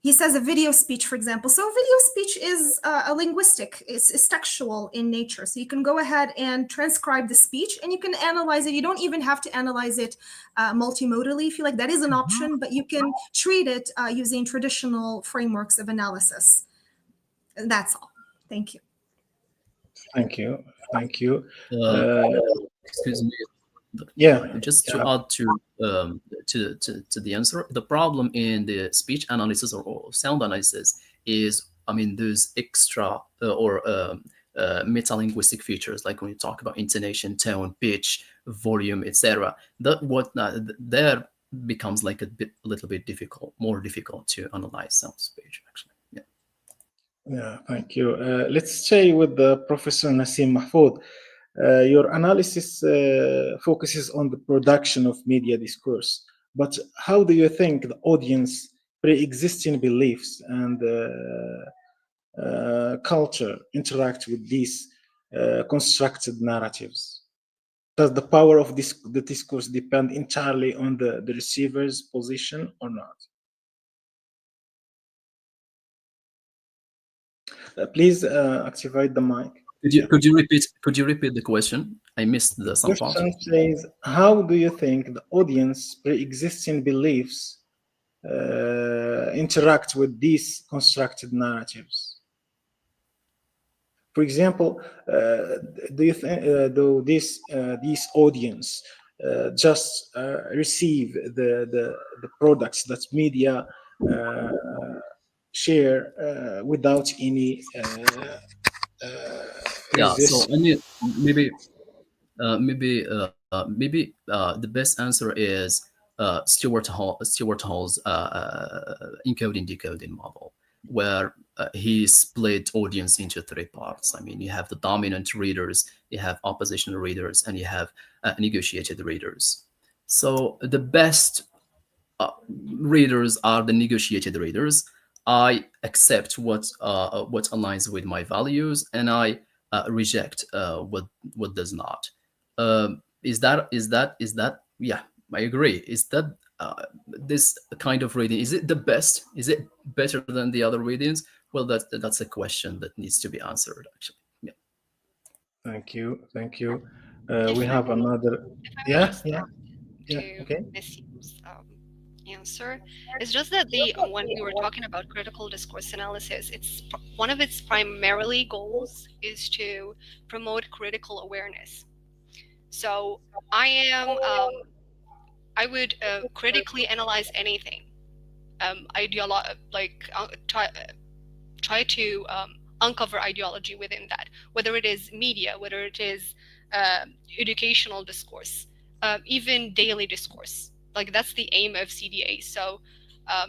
he says a video speech, for example. So video speech is a linguistic, it's textual in nature. So you can go ahead and transcribe the speech and you can analyze it. You don't even have to analyze it multimodally if you like. That is an option, but you can treat it using traditional frameworks of analysis. That's all. Thank you. Thank you. Thank you. Uh, excuse me. Yeah. Just to Yeah. add to the answer, the problem in the speech analysis or sound analysis is, I mean, those extra or meta-linguistic features, like when you talk about intonation, tone, pitch, volume, etc. That what there becomes like a little bit difficult, more difficult to analyze sound speech actually. Yeah. Yeah, thank you. Let's stay with the Professor Nassim Mahfoud. Your analysis focuses on the production of media discourse, but how do you think the audience pre-existing beliefs and culture interact with these constructed narratives? Does the power of the discourse depend entirely on the receiver's position or not? Please activate the mic. Yeah. Could you repeat the question? I missed some part. Question says, how do you think the audience pre-existing beliefs interact with these constructed narratives? For example, do you think do this audience just receive the products that media uh, share without any Yeah. So resistance? I mean, maybe the best answer is Stuart Hall's encoding decoding model, where he split audience into three parts. I mean, you have the dominant readers, you have oppositional readers, and you have negotiated readers. So the best readers are the negotiated readers. I accept what aligns with my values, and I reject what does not. Is that yeah, I agree. Is that this kind of reading, is it the best? Is it better than the other readings? Well, that's a question that needs to be answered, actually. Yeah. Thank you. Thank you. If We I have may, another. if I may Yeah, just yeah, yeah. to Okay. Nassim's answer, it's just that the when we were talking about critical discourse analysis, one of its primarily goals is to promote critical awareness. So I am I would critically analyze anything, try to uncover ideology within that, whether it is media, whether it is educational discourse, even daily discourse. Like that's the aim of CDA. So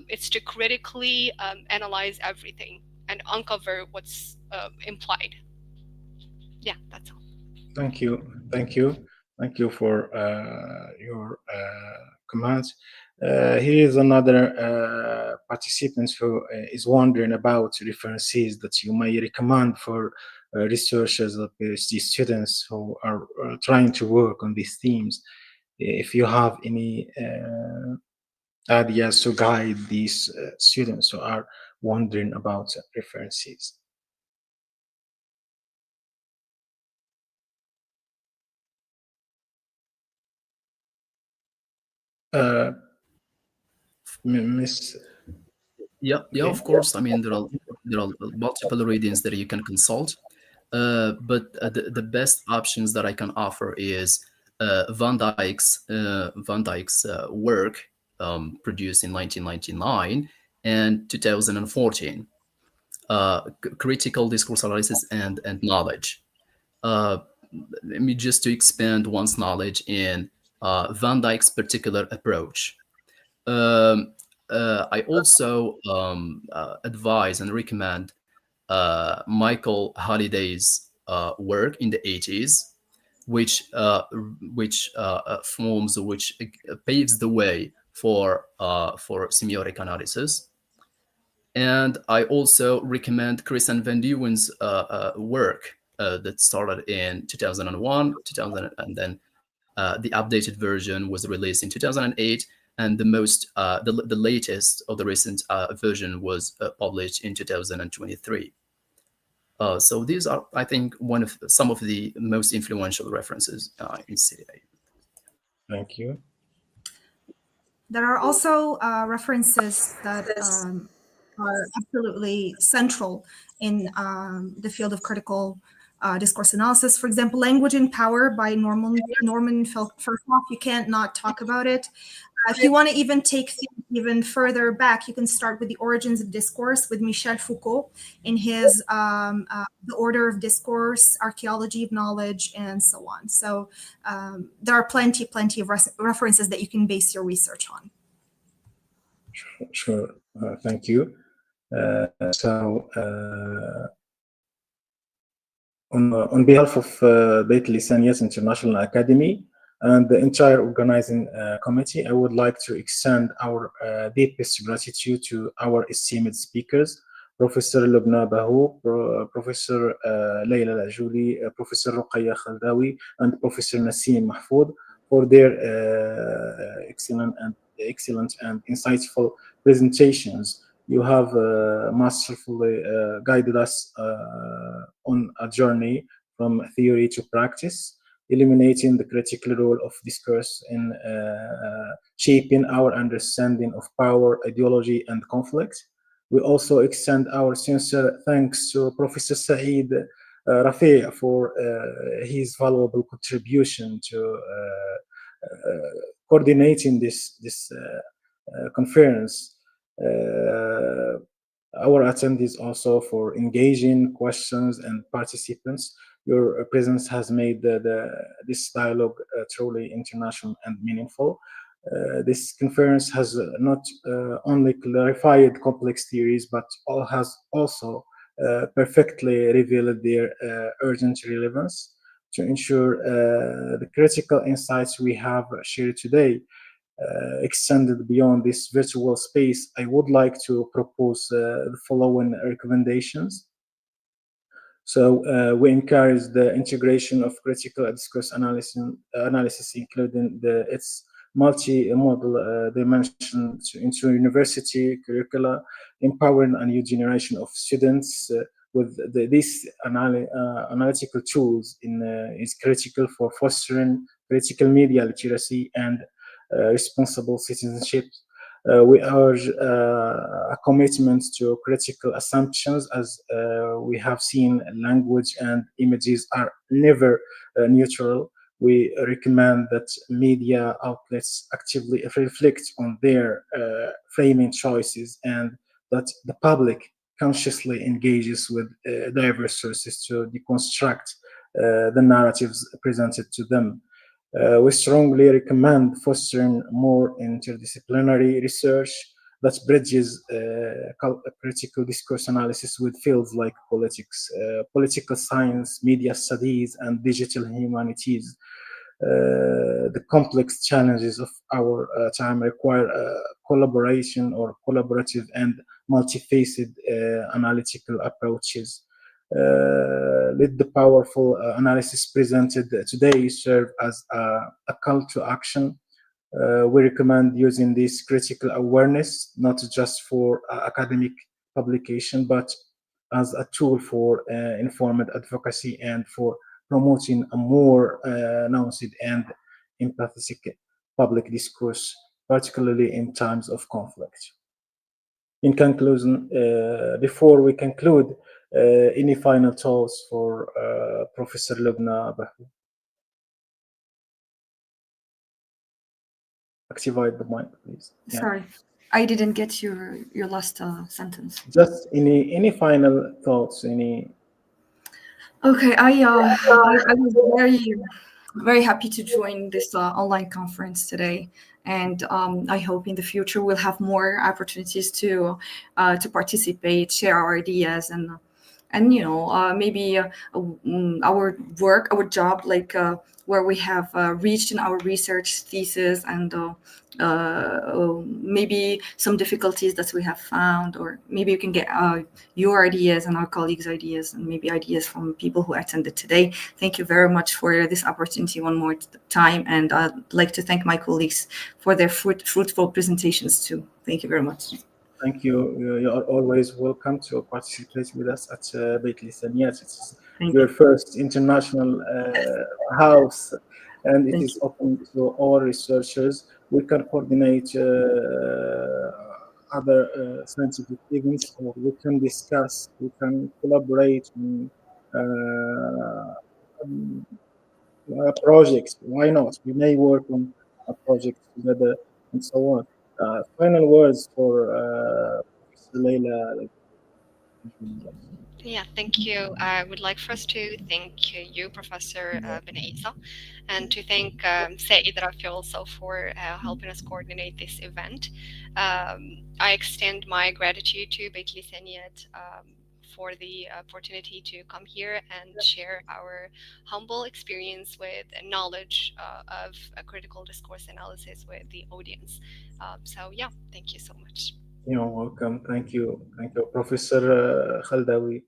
it's to critically analyze everything and uncover what's implied. Yeah, that's all. Thank you. Thank you. Thank you for your comments. Here is another participant who is wondering about references that you may recommend for researchers or PhD students who are trying to work on these themes. If you have any ideas to guide these students who are wondering about references. Uh, Miss, Yeah, yeah, okay. of course. I mean, there are multiple readings that you can consult, but the best options that I can offer is Van Dyck's work, produced in 1999 and 2014, critical discourse analysis and knowledge. Uh, Let me just to expand one's knowledge in Van Dyck's particular approach. Um, I also advise and recommend Michael Halliday's work in the 80s, which paves the way for semiotic analysis. And I also recommend Christian Van Leeuwen's work that started in 2001, 2000, and then the updated version was released in 2008, and the latest or the recent version was published in 2023. So these are, I think, one of some of the most influential references in CDA. Thank you. There are also references that are absolutely central in the field of critical discourse analysis. For example, Language and Power by Norman Firkoff. You can't not talk about it. If you want to even take things even further back, you can start with The Origins of Discourse with Michel Foucault in his The Order of Discourse, Archaeology of Knowledge, and so on. So there are plenty of references that you can base your research on. Sure. Thank you. On behalf of Bitlisaniyat International Academy and the entire organizing committee, I would like to extend our deepest gratitude to our esteemed speakers, Professor Lubna Bahu, Professor Layla Lajouli, Professor Ruqayya Khaldawi, and Professor Nassim Mahfoud for their excellent and insightful presentations. You have masterfully guided us on a journey from theory to practice, illuminating the critical role of discourse in shaping our understanding of power, ideology, and conflict. We also extend our sincere thanks to Professor Saeed Rafi for his valuable contribution to coordinating this conference. Our attendees also for engaging questions and participants. Your presence has made this dialogue truly international and meaningful. This conference has not only clarified complex theories, but has also perfectly revealed their urgent relevance to ensure the critical insights we have shared today extended beyond this virtual space. I would like to propose the following recommendations. We encourage the integration of critical discourse analysis including its multi-modal dimension into university curricula, empowering a new generation of students with these analytical tools is critical for fostering critical media literacy and responsible citizenship. We urge a commitment to critical assumptions as we have seen language and images are never neutral. We recommend that media outlets actively reflect on their framing choices and that the public consciously engages with diverse sources to deconstruct the narratives presented to them. We strongly recommend fostering more interdisciplinary research that bridges critical discourse analysis with fields like politics, political science, media studies, and digital humanities. The complex challenges of our time require collaboration or collaborative and multifaceted analytical approaches. Let the powerful analysis presented today serve as a call to action. We recommend using this critical awareness not just for academic publication, but as a tool for informed advocacy and for promoting a more nuanced and empathetic public discourse, particularly in times of conflict. In conclusion, before we conclude, any final thoughts for Professor Lubna Bahou? Activate the mic, please. Yeah. Sorry, I didn't get your last sentence. Just any final thoughts? Any? Okay, I was very happy to join this online conference today, and I hope in the future we'll have more opportunities to participate, share our ideas, and maybe our work, our job, like where we have reached in our research thesis, and maybe some difficulties that we have found, or maybe you can get your ideas and our colleagues' ideas, and maybe ideas from people who attended today. Thank you very much for this opportunity one more time, and I'd like to thank my colleagues for their fruitful presentations too. Thank you very much. Thank you. You are always welcome to participate with us at Bitlisaniyat. It's your first international house, and it is open to all researchers. We can coordinate other scientific events, or we can discuss, we can collaborate on projects. Why not? We may work on a project together and so on. Final words for Professor Leila. Yeah, thank you. I would like first to thank you, Professor Benaisa, and to thank Said Rafi also for helping us coordinate this event. I extend my gratitude to Bitlisaniyat for the opportunity to come here and share our humble experience with knowledge of a critical discourse analysis with the audience. So yeah, thank you so much. You're welcome. Thank you. Thank you, Professor Khaldawi.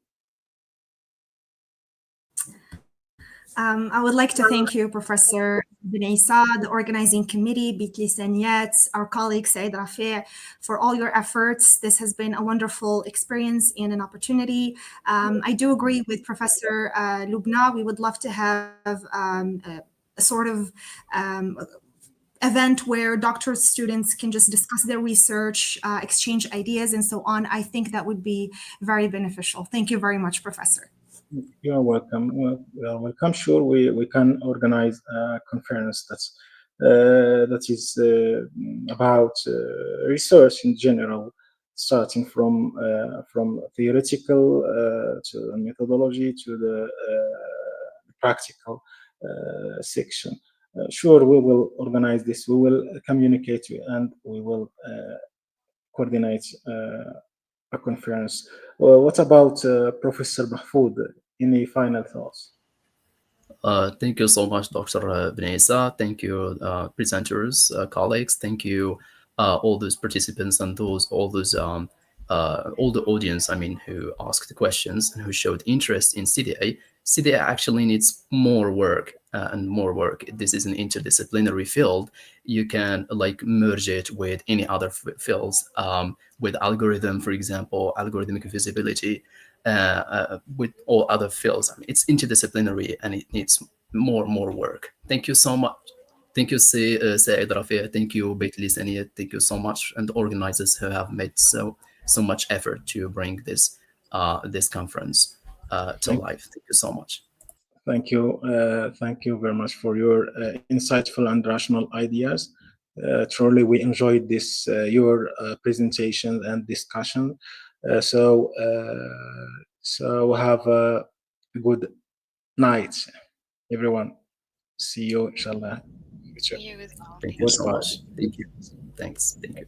I would like to thank you, Professor Benaisa, the organizing committee, Bitlisaniyat, our colleague Said Rafi, for all your efforts. This has been a wonderful experience and an opportunity. I do agree with Professor Lubna. We would love to have a sort of event where doctoral students can just discuss their research, exchange ideas, and so on. I think that would be very beneficial. Thank you very much, Professor. You are welcome. Well, welcome. Sure, we can organize a conference that is about research in general, starting from theoretical to methodology to the practical section. Sure, we will organize this. We will communicate and we will coordinate a conference. What about Professor Mahfoud? Any final thoughts? Thank you so much, Dr. Benaisa. Thank you, presenters, colleagues. Thank you, all those participants and all those all the audience, I mean, who asked the questions and who showed interest in CDA. CDA actually needs more work and more work. This is an interdisciplinary field. You can like merge it with any other fields, with algorithm, for example, algorithmic visibility, with all other fields. I mean, it's interdisciplinary and it needs more work. Thank you so much. Thank you, Saeed Rafia. Thank you, Bitlisaniyat. Thank you so much, and the organizers who have made so much effort to bring this conference to Thank, life. Thank you so much. thank you very much for your insightful and rational ideas. Truly, we enjoyed this your presentation and discussion. So have a good night, everyone. See you, inshallah. Future. You as well. Thank Thank you you. so Goodbye. much. Thank you. Thanks. Thank you.